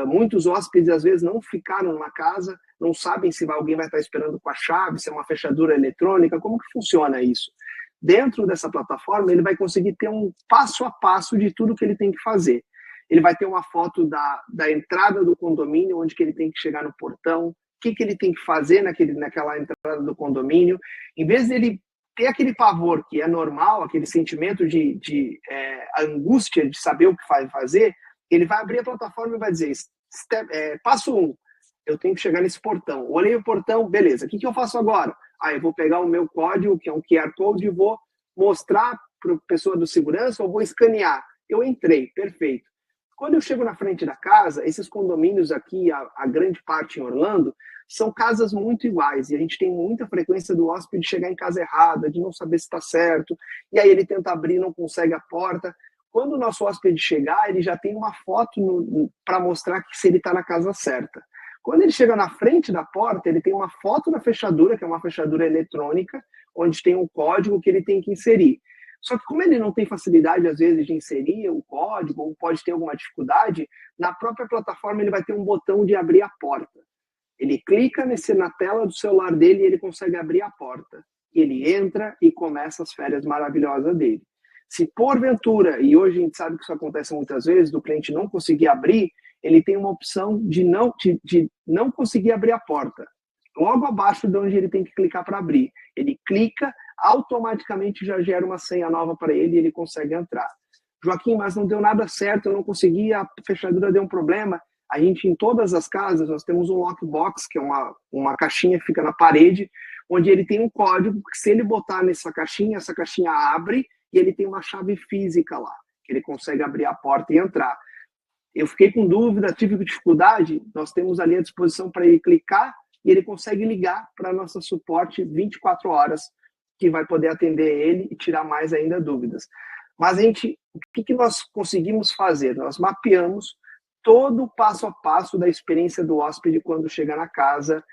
Muitos hóspedes, às vezes, não ficaram numa casa, não sabem se alguém vai estar esperando com a chave, se é uma fechadura eletrônica, como que funciona isso. Dentro dessa plataforma, ele vai conseguir ter um passo a passo de tudo que ele tem que fazer. Ele vai ter uma foto da entrada do condomínio, onde que ele tem que chegar no portão, o que ele tem que fazer naquela entrada do condomínio. Em vez dele ter aquele pavor que é normal, aquele sentimento de angústia de saber o que vai fazer, ele vai abrir a plataforma e vai dizer, passo 1, eu tenho que chegar nesse portão. Olhei o portão, beleza, o que eu faço agora? Eu vou pegar o meu código, que é um QR Code, e vou mostrar para a pessoa do segurança, ou vou escanear. Eu entrei, perfeito. Quando eu chego na frente da casa, esses condomínios aqui, a grande parte em Orlando, são casas muito iguais. E a gente tem muita frequência do hóspede chegar em casa errada, de não saber se está certo. E aí ele tenta abrir, não consegue a porta. Quando o nosso hóspede chegar, ele já tem uma foto para mostrar que se ele está na casa certa. Quando ele chega na frente da porta, ele tem uma foto da fechadura, que é uma fechadura eletrônica, onde tem um código que ele tem que inserir. Só que como ele não tem facilidade, às vezes, de inserir o código, ou pode ter alguma dificuldade, na própria plataforma ele vai ter um botão de abrir a porta. Ele clica na tela do celular dele e ele consegue abrir a porta. Ele entra e começa as férias maravilhosas dele. Se porventura, e hoje a gente sabe que isso acontece muitas vezes, do cliente não conseguir abrir, ele tem uma opção de não conseguir abrir a porta. Logo abaixo de onde ele tem que clicar para abrir. Ele clica, automaticamente já gera uma senha nova para ele e ele consegue entrar. Joaquim, mas não deu nada certo, eu não consegui, a fechadura deu um problema. A gente, em todas as casas, nós temos um lockbox, que é uma caixinha que fica na parede, onde ele tem um código, que se ele botar nessa caixinha, essa caixinha abre e ele tem uma chave física lá, que ele consegue abrir a porta e entrar. Eu fiquei com dúvida, tive dificuldade, nós temos ali à disposição para ele clicar e ele consegue ligar para nosso suporte 24 horas, que vai poder atender ele e tirar mais ainda dúvidas. Mas o que nós conseguimos fazer? Nós mapeamos todo o passo a passo da experiência do hóspede quando chega na casa,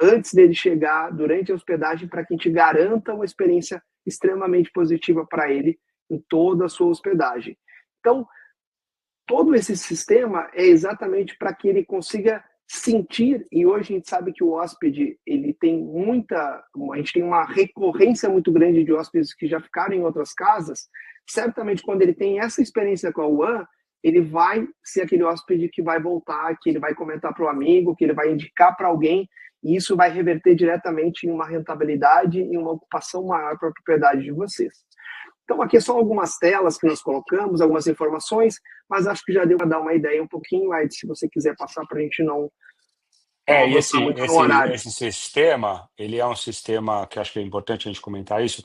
antes dele chegar, durante a hospedagem, para que a gente garanta uma experiência extremamente positiva para ele em toda a sua hospedagem. Então, todo esse sistema é exatamente para que ele consiga sentir, e hoje a gente sabe que o hóspede, ele tem a gente tem uma recorrência muito grande de hóspedes que já ficaram em outras casas, certamente quando ele tem essa experiência com a One, ele vai ser aquele hóspede que vai voltar, que ele vai comentar para o amigo, que ele vai indicar para alguém, e isso vai reverter diretamente em uma rentabilidade e uma ocupação maior para a propriedade de vocês. Então, aqui são algumas telas que nós colocamos, algumas informações, mas acho que já deu para dar uma ideia um pouquinho, Ed, se você quiser passar para a gente não E avançar muito no horário. esse sistema, ele é um sistema que acho que é importante a gente comentar isso.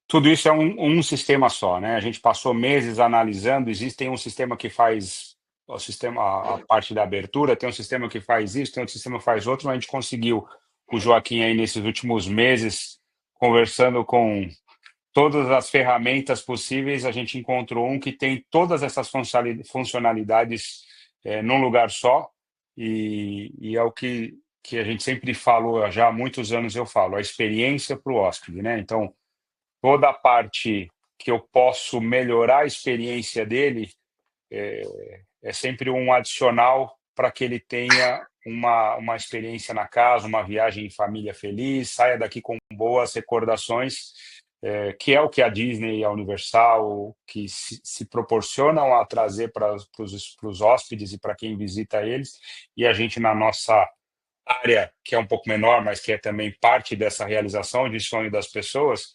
Tudo isso é um sistema só, né? A gente passou meses analisando, existem um sistema que faz a parte da abertura, tem um sistema que faz isso, tem outro sistema que faz outro, mas a gente conseguiu, o Joaquim aí nesses últimos meses, conversando com todas as ferramentas possíveis, a gente encontrou um que tem todas essas funcionalidades num lugar só, e é o que a gente sempre falou, já há muitos anos eu falo, a experiência para o hóspede, né? Então, toda a parte que eu posso melhorar a experiência dele é sempre um adicional para que ele tenha uma experiência na casa, uma viagem em família feliz, saia daqui com boas recordações, que é o que a Disney e a Universal que se proporcionam a trazer para os hóspedes e para quem visita eles, e a gente na nossa área, que é um pouco menor, mas que é também parte dessa realização de sonho das pessoas,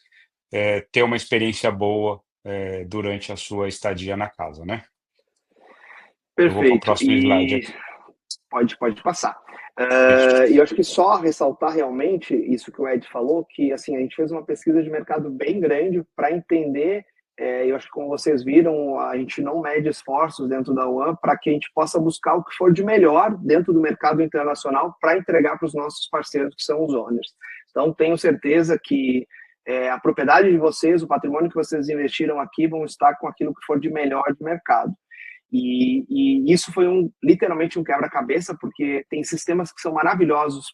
ter uma experiência boa durante a sua estadia na casa, né? Eu vou para o Perfeito. próximo slide E aqui. pode passar. Isso. E eu acho que só ressaltar realmente isso que o Ed falou, que assim, a gente fez uma pesquisa de mercado bem grande para entender, eu acho que como vocês viram, a gente não mede esforços dentro da UAM para que a gente possa buscar o que for de melhor dentro do mercado internacional para entregar para os nossos parceiros, que são os owners. Então, tenho certeza que a propriedade de vocês, o patrimônio que vocês investiram aqui, vão estar com aquilo que for de melhor de mercado. E isso foi literalmente um quebra-cabeça, porque tem sistemas que são maravilhosos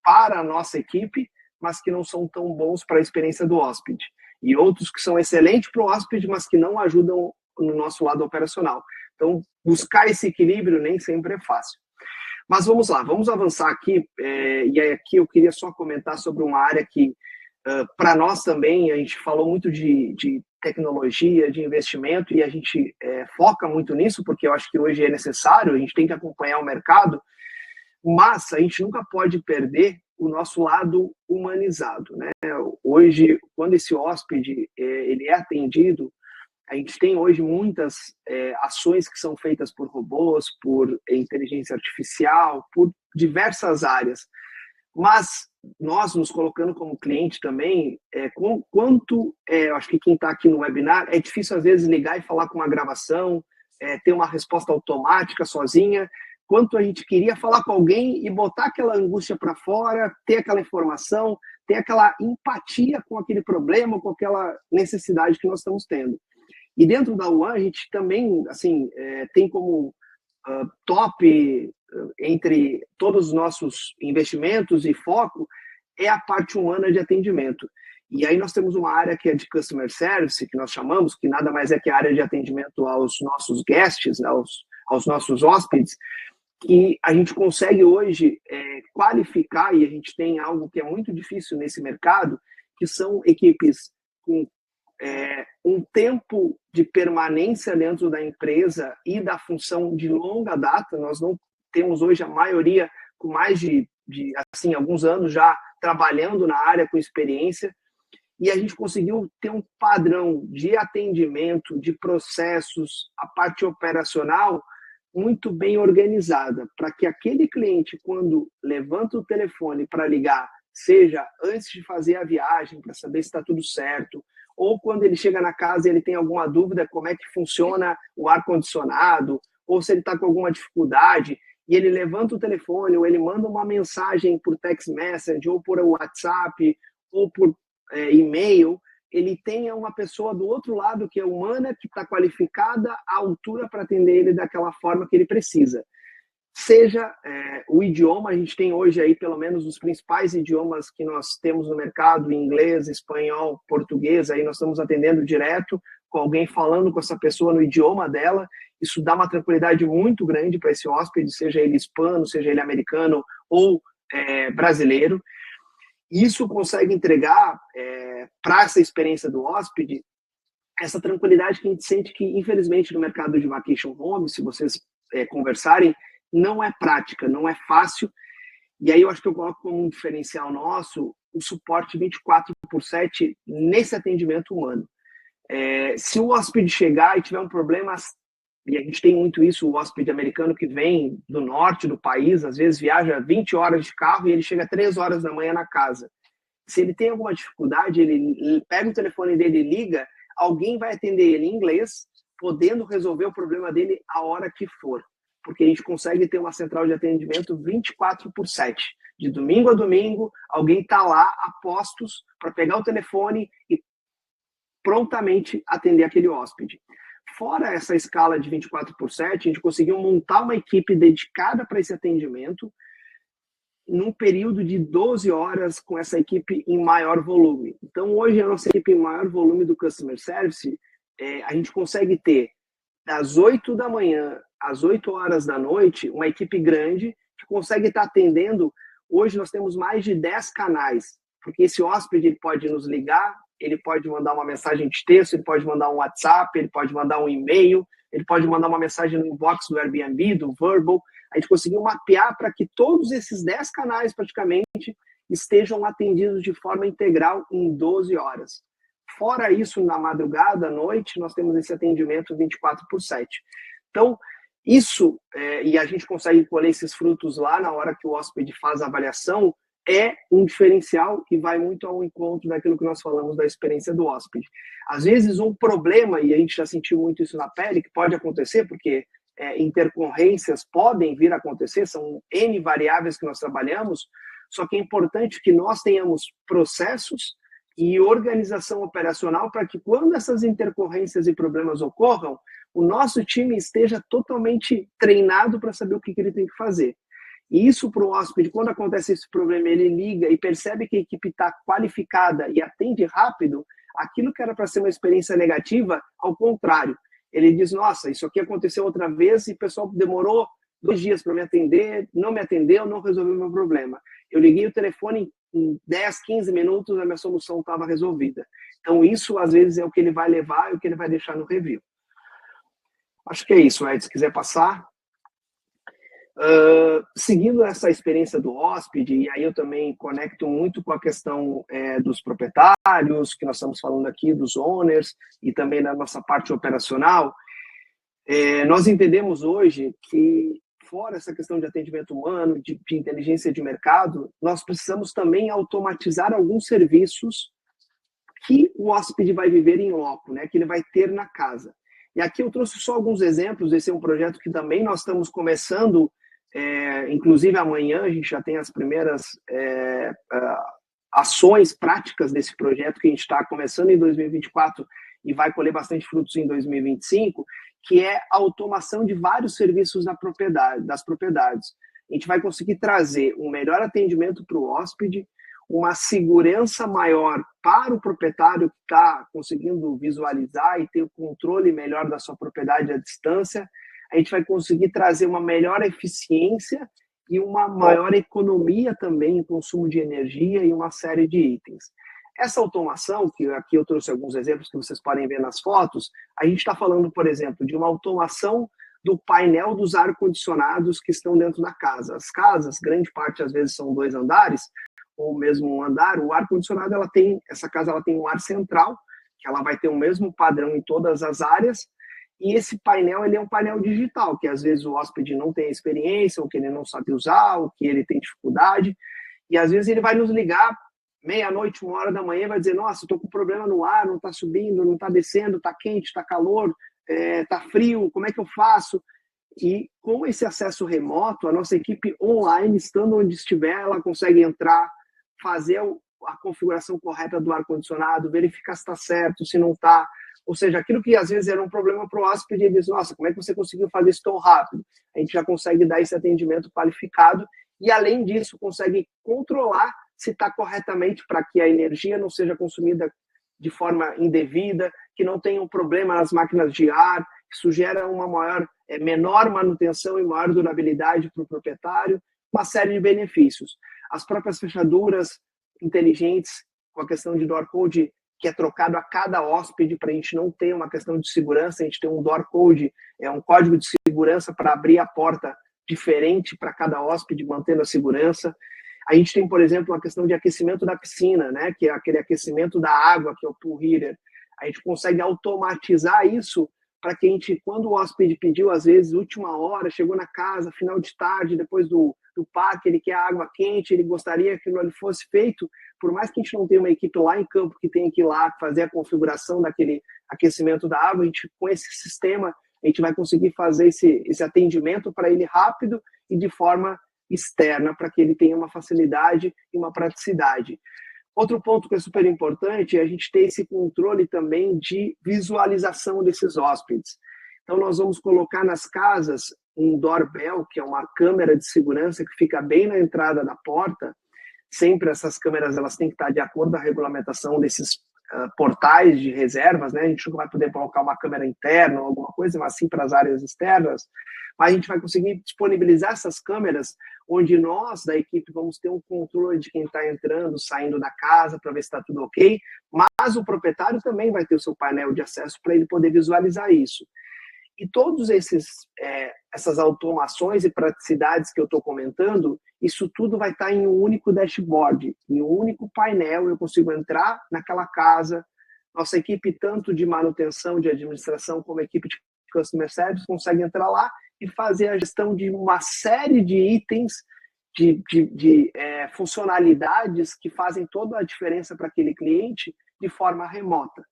para a nossa equipe, mas que não são tão bons para a experiência do hóspede. E outros que são excelentes para o hóspede, mas que não ajudam no nosso lado operacional. Então, buscar esse equilíbrio nem sempre é fácil. Mas vamos lá, vamos avançar aqui. E aqui eu queria só comentar sobre uma área que, para nós também, a gente falou muito de tecnologia, de investimento, e a gente foca muito nisso, porque eu acho que hoje é necessário, a gente tem que acompanhar o mercado, mas a gente nunca pode perder o nosso lado humanizado, né? Hoje, quando esse hóspede ele é atendido, a gente tem hoje muitas ações que são feitas por robôs, por inteligência artificial, por diversas áreas, mas nós nos colocando como cliente também, eu acho que quem está aqui no webinar, é difícil às vezes ligar e falar com uma gravação, ter uma resposta automática sozinha, quanto a gente queria falar com alguém e botar aquela angústia para fora, ter aquela informação, ter aquela empatia com aquele problema, com aquela necessidade que nós estamos tendo. E dentro da UAM, a gente também assim, tem como top entre todos os nossos investimentos e foco é a parte humana de atendimento. E aí nós temos uma área que é de Customer Service, que nós chamamos, que nada mais é que a área de atendimento aos nossos guests, aos nossos hóspedes, que a gente consegue hoje qualificar, e a gente tem algo que é muito difícil nesse mercado, que são equipes com um tempo de permanência dentro da empresa e da função de longa data. Nós não temos hoje a maioria com mais de assim, alguns anos já trabalhando na área com experiência, e a gente conseguiu ter um padrão de atendimento, de processos, a parte operacional muito bem organizada, para que aquele cliente, quando levanta o telefone para ligar, seja antes de fazer a viagem, para saber se está tudo certo, ou quando ele chega na casa e ele tem alguma dúvida como é que funciona o ar-condicionado, ou se ele está com alguma dificuldade, e ele levanta o telefone, ou ele manda uma mensagem por text message, ou por WhatsApp, ou por e-mail, ele tenha uma pessoa do outro lado que é humana, que está qualificada à altura para atender ele daquela forma que ele precisa. Seja o idioma, a gente tem hoje aí pelo menos os principais idiomas que nós temos no mercado, inglês, espanhol, português, aí nós estamos atendendo direto com alguém falando com essa pessoa no idioma dela. Isso dá uma tranquilidade muito grande para esse hóspede, seja ele hispano, seja ele americano ou brasileiro. Isso consegue entregar para essa experiência do hóspede essa tranquilidade que a gente sente que, infelizmente, no mercado de vacation home, se vocês conversarem, não é prática, não é fácil. E aí eu acho que eu coloco como um diferencial nosso o suporte 24/7 nesse atendimento humano. Se o hóspede chegar e tiver um problema, e a gente tem muito isso, o hóspede americano que vem do norte do país, às vezes viaja 20 horas de carro e ele chega 3 horas da manhã na casa. Se ele tem alguma dificuldade, ele pega o telefone dele e liga, alguém vai atender ele em inglês, podendo resolver o problema dele a hora que for. Porque a gente consegue ter uma central de atendimento 24/7. De domingo a domingo, alguém está lá a postos para pegar o telefone e prontamente atender aquele hóspede. Fora essa escala de 24/7, a gente conseguiu montar uma equipe dedicada para esse atendimento num período de 12 horas com essa equipe em maior volume. Então, hoje, a nossa equipe em maior volume do Customer Service, a gente consegue ter, das 8 da manhã às 8 horas da noite, uma equipe grande que consegue estar atendendo. Hoje, nós temos mais de 10 canais, porque esse hóspede ele pode nos ligar, ele pode mandar uma mensagem de texto, ele pode mandar um WhatsApp, ele pode mandar um e-mail, ele pode mandar uma mensagem no inbox do Airbnb, do Vrbo. A gente conseguiu mapear para que todos esses 10 canais, praticamente, estejam atendidos de forma integral em 12 horas. Fora isso, na madrugada, à noite, nós temos esse atendimento 24/7. Então, isso, e a gente consegue colher esses frutos lá na hora que o hóspede faz a avaliação, é um diferencial e vai muito ao encontro daquilo que nós falamos da experiência do hóspede. Às vezes, um problema, e a gente já sentiu muito isso na pele, que pode acontecer, porque intercorrências podem vir a acontecer, são N variáveis que nós trabalhamos, só que é importante que nós tenhamos processos e organização operacional para que quando essas intercorrências e problemas ocorram, o nosso time esteja totalmente treinado para saber o que ele tem que fazer. E isso para o hóspede, quando acontece esse problema, ele liga e percebe que a equipe está qualificada e atende rápido, aquilo que era para ser uma experiência negativa, ao contrário. Ele diz, nossa, isso aqui aconteceu outra vez e o pessoal demorou 2 dias para me atender, não me atendeu, não resolveu o meu problema. Eu liguei o telefone em 10, 15 minutos, a minha solução estava resolvida. Então, isso, às vezes, é o que ele vai levar e o que ele vai deixar no review. Acho que é isso, Ed, se quiser passar. Seguindo essa experiência do hóspede, e aí eu também conecto muito com a questão dos proprietários, que nós estamos falando aqui, dos owners, e também da nossa parte operacional, nós entendemos hoje que, fora essa questão de atendimento humano, de inteligência de mercado, nós precisamos também automatizar alguns serviços que o hóspede vai viver em loco, né, que ele vai ter na casa. E aqui eu trouxe só alguns exemplos, esse é um projeto que também nós estamos começando, inclusive amanhã a gente já tem as primeiras ações práticas desse projeto que a gente está começando em 2024 e vai colher bastante frutos em 2025, que é a automação de vários serviços das propriedades. A gente vai conseguir trazer um melhor atendimento para o hóspede, uma segurança maior para o proprietário que está conseguindo visualizar e ter o controle melhor da sua propriedade à distância. A gente vai conseguir trazer uma melhor eficiência e uma maior economia também em consumo de energia e uma série de itens. Essa automação, que aqui eu trouxe alguns exemplos que vocês podem ver nas fotos, a gente está falando, por exemplo, de uma automação do painel dos ar-condicionados que estão dentro da casa. As casas, grande parte às vezes são 2 andares, ou mesmo um andar. O ar-condicionado, essa casa ela tem um ar central, que ela vai ter o mesmo padrão em todas as áreas, e esse painel ele é um painel digital, que às vezes o hóspede não tem experiência, ou que ele não sabe usar, ou que ele tem dificuldade, e às vezes ele vai nos ligar meia-noite, 1h da manhã, vai dizer, nossa, estou com problema no ar, não está subindo, não está descendo, está quente, está calor, está frio, como é que eu faço? E com esse acesso remoto, a nossa equipe online, estando onde estiver, ela consegue entrar, fazer a configuração correta do ar-condicionado, verificar se está certo, se não está. Ou seja, aquilo que às vezes era um problema para o hóspede, ele diz, nossa, como é que você conseguiu fazer isso tão rápido? A gente já consegue dar esse atendimento qualificado e, além disso, consegue controlar se está corretamente para que a energia não seja consumida de forma indevida, que não tenha um problema nas máquinas de ar, isso gera uma menor manutenção e maior durabilidade para o proprietário, uma série de benefícios. As próprias fechaduras inteligentes, com a questão de door code, que é trocado a cada hóspede para a gente não ter uma questão de segurança, a gente tem um door code, um código de segurança para abrir a porta diferente para cada hóspede, mantendo a segurança. A gente tem, por exemplo, a questão de aquecimento da piscina, né, que é aquele aquecimento da água, que é o pool heater. A gente consegue automatizar isso para que a gente, quando o hóspede pediu, às vezes, última hora, chegou na casa, final de tarde, depois do parque, ele quer água quente, ele gostaria que aquilo fosse feito, por mais que a gente não tenha uma equipe lá em campo que tenha que ir lá fazer a configuração daquele aquecimento da água, a gente, com esse sistema, a gente vai conseguir fazer esse atendimento para ele rápido e de forma externa, para que ele tenha uma facilidade e uma praticidade. Outro ponto que é super importante é a gente ter esse controle também de visualização desses hóspedes. Então, nós vamos colocar nas casas um doorbell, que é uma câmera de segurança que fica bem na entrada da porta. Sempre essas câmeras elas têm que estar de acordo com a regulamentação desses portais de reservas, né? A gente não vai poder colocar uma câmera interna ou alguma coisa, mas sim para as áreas externas. Mas a gente vai conseguir disponibilizar essas câmeras onde nós, da equipe, vamos ter um controle de quem está entrando, saindo da casa, para ver se está tudo ok, mas o proprietário também vai ter o seu painel de acesso para ele poder visualizar isso. E todos essas automações e praticidades que eu estou comentando, isso tudo vai estar em um único dashboard, em um único painel. Eu consigo entrar naquela casa, nossa equipe, tanto de manutenção, de administração, como a equipe de Customer Service, consegue entrar lá e fazer a gestão de uma série de itens, de funcionalidades que fazem toda a diferença para aquele cliente de forma remota.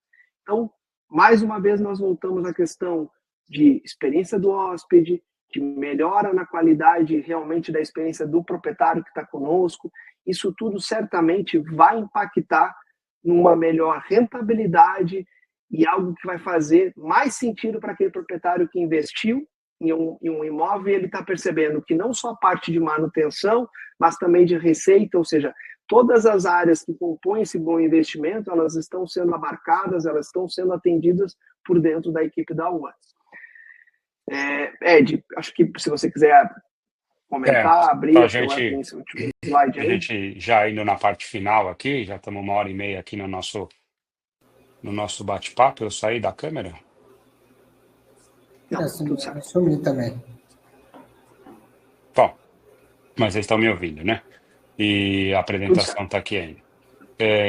Então, mais uma vez, nós voltamos à questão de experiência do hóspede, de melhora na qualidade realmente da experiência do proprietário que está conosco. Isso tudo certamente vai impactar numa melhor rentabilidade e algo que vai fazer mais sentido para aquele proprietário que investiu em um imóvel, e ele está percebendo que não só a parte de manutenção, mas também de receita, ou seja, todas as áreas que compõem esse bom investimento, elas estão sendo abarcadas, elas estão sendo atendidas por dentro da equipe da One. Ed, acho que se você quiser comentar, abrir a gente, slide aí. A gente já indo na parte final aqui, já estamos 1h30 aqui no nosso bate-papo. Eu saí da câmera? Não, tudo certo. Eu sumi também. Bom, mas vocês estão me ouvindo, né? E a apresentação está aqui ainda.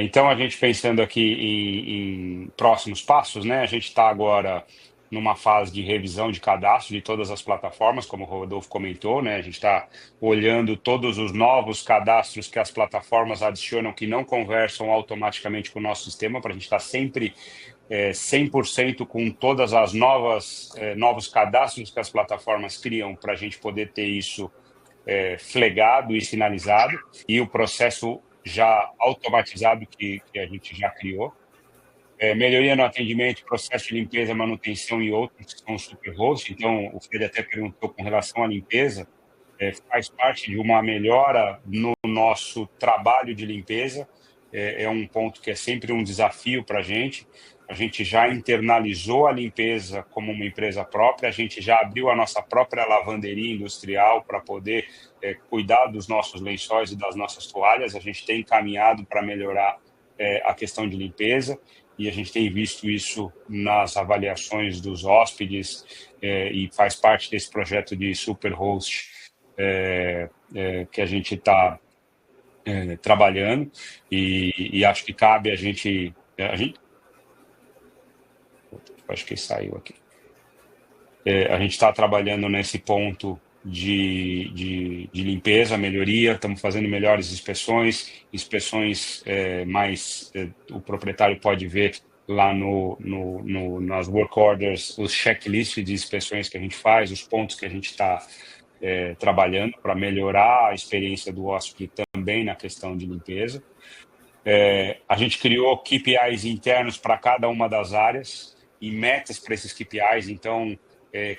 Então, a gente pensando aqui em próximos passos, né? A gente está agora numa fase de revisão de cadastro de todas as plataformas, como o Rodolfo comentou, né? A gente está olhando todos os novos cadastros que as plataformas adicionam que não conversam automaticamente com o nosso sistema, para a gente estar sempre 100% com todas as novos cadastros que as plataformas criam, para a gente poder ter isso flegado e sinalizado, e o processo já automatizado que a gente já criou. Melhoria no atendimento, processo de limpeza, manutenção e outros que são super host. Então, o Fred até perguntou com relação à limpeza, faz parte de uma melhora no nosso trabalho de limpeza. É um ponto que é sempre um desafio para a gente. A gente já internalizou a limpeza como uma empresa própria, a gente já abriu a nossa própria lavanderia industrial para poder cuidar dos nossos lençóis e das nossas toalhas. A gente tem caminhado para melhorar a questão de limpeza, e a gente tem visto isso nas avaliações dos hóspedes, e faz parte desse projeto de Superhost que a gente está trabalhando, e acho que cabe a gente acho que saiu aqui. A gente está trabalhando nesse ponto de limpeza, melhoria, estamos fazendo melhores inspeções mais... o proprietário pode ver lá nas work orders, os checklists de inspeções que a gente faz, os pontos que a gente está trabalhando para melhorar a experiência do hóspede também na questão de limpeza. A gente criou KPIs internos para cada uma das áreas e metas para esses KPIs, então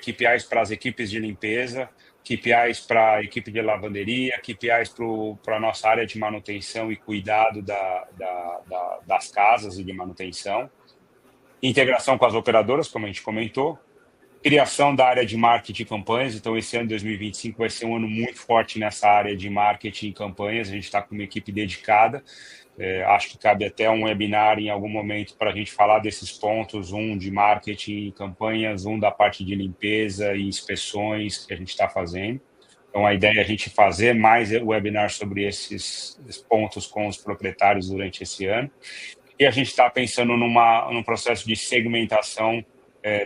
KPIs para as equipes de limpeza, KPIs para a equipe de lavanderia, KPIs para a nossa área de manutenção e cuidado das casas e de manutenção, integração com as operadoras, como a gente comentou, criação da área de marketing e campanhas. Então, esse ano de 2025 vai ser um ano muito forte nessa área de marketing e campanhas. A gente está com uma equipe dedicada. Acho que cabe até um webinar em algum momento para a gente falar desses pontos, um de marketing e campanhas, um da parte de limpeza e inspeções que a gente está fazendo. Então, a ideia é a gente fazer mais webinar sobre esses pontos com os proprietários durante esse ano. E a gente está pensando num processo de segmentação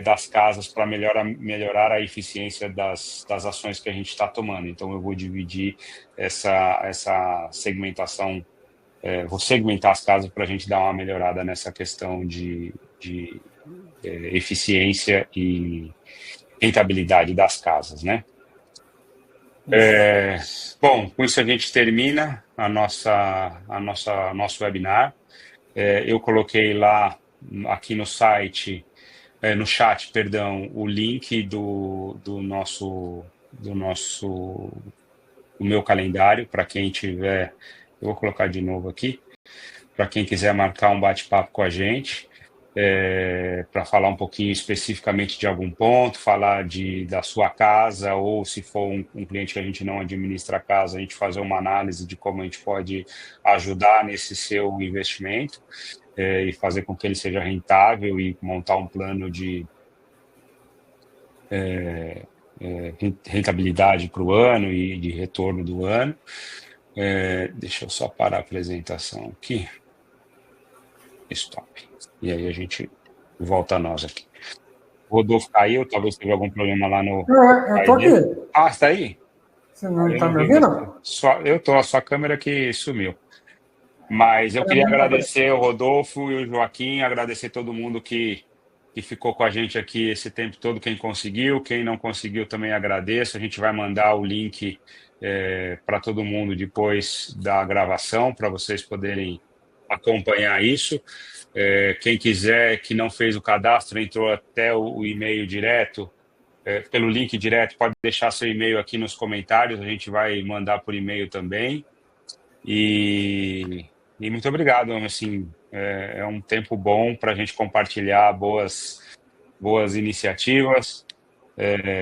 das casas para melhorar a eficiência das ações que a gente está tomando. Então, eu vou dividir essa segmentação. Vou segmentar as casas para a gente dar uma melhorada nessa questão de eficiência e rentabilidade das casas, né? Isso. Bom, com isso a gente termina nosso webinar. Eu coloquei lá aqui no site, no chat, perdão, o link do meu calendário para quem tiver. Eu vou colocar de novo aqui para quem quiser marcar um bate-papo com a gente. Para falar um pouquinho especificamente de algum ponto, falar da sua casa, ou se for um cliente que a gente não administra a casa, a gente fazer uma análise de como a gente pode ajudar nesse seu investimento, e fazer com que ele seja rentável e montar um plano de rentabilidade para o ano e de retorno do ano. Deixa eu só parar a apresentação aqui. Stop. E aí a gente volta a nós aqui. O Rodolfo caiu, talvez teve algum problema lá no Eu tô site dele. aqui. Ah, você tá aí? Você não Eu está não me vi ouvindo? você. Eu tô, a sua câmera que sumiu. Mas eu Para queria mim tá bem. agradecer o Rodolfo e o Joaquim, agradecer todo mundo que ficou com a gente aqui esse tempo todo, quem conseguiu, quem não conseguiu também agradeço. A gente vai mandar o link para todo mundo depois da gravação, para vocês poderem acompanhar isso. Quem quiser, que não fez o cadastro, entrou até o e-mail direto, pelo link direto, pode deixar seu e-mail aqui nos comentários, a gente vai mandar por e-mail também. E muito obrigado, assim, é um tempo bom para a gente compartilhar boas iniciativas,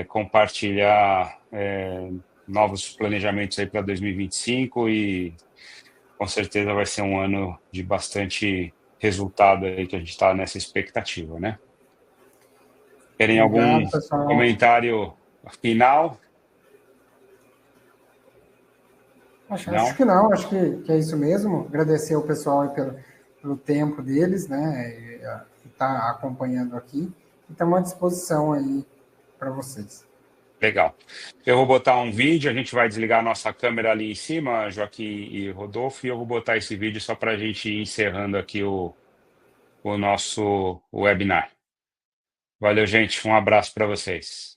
compartilhar novos planejamentos aí para 2025 e com certeza vai ser um ano de bastante resultado aí que a gente está nessa expectativa, né? Querem algum Obrigado, pessoal. comentário final? Acho Não? que não, acho que é isso mesmo. Agradecer ao pessoal aí pelo tempo deles, né? E tá acompanhando aqui. E estamos à disposição aí para vocês. Legal. Eu vou botar um vídeo, a gente vai desligar a nossa câmera ali em cima, Joaquim e Rodolfo, e eu vou botar esse vídeo só para a gente ir encerrando aqui o nosso webinar. Valeu, gente. Um abraço para vocês.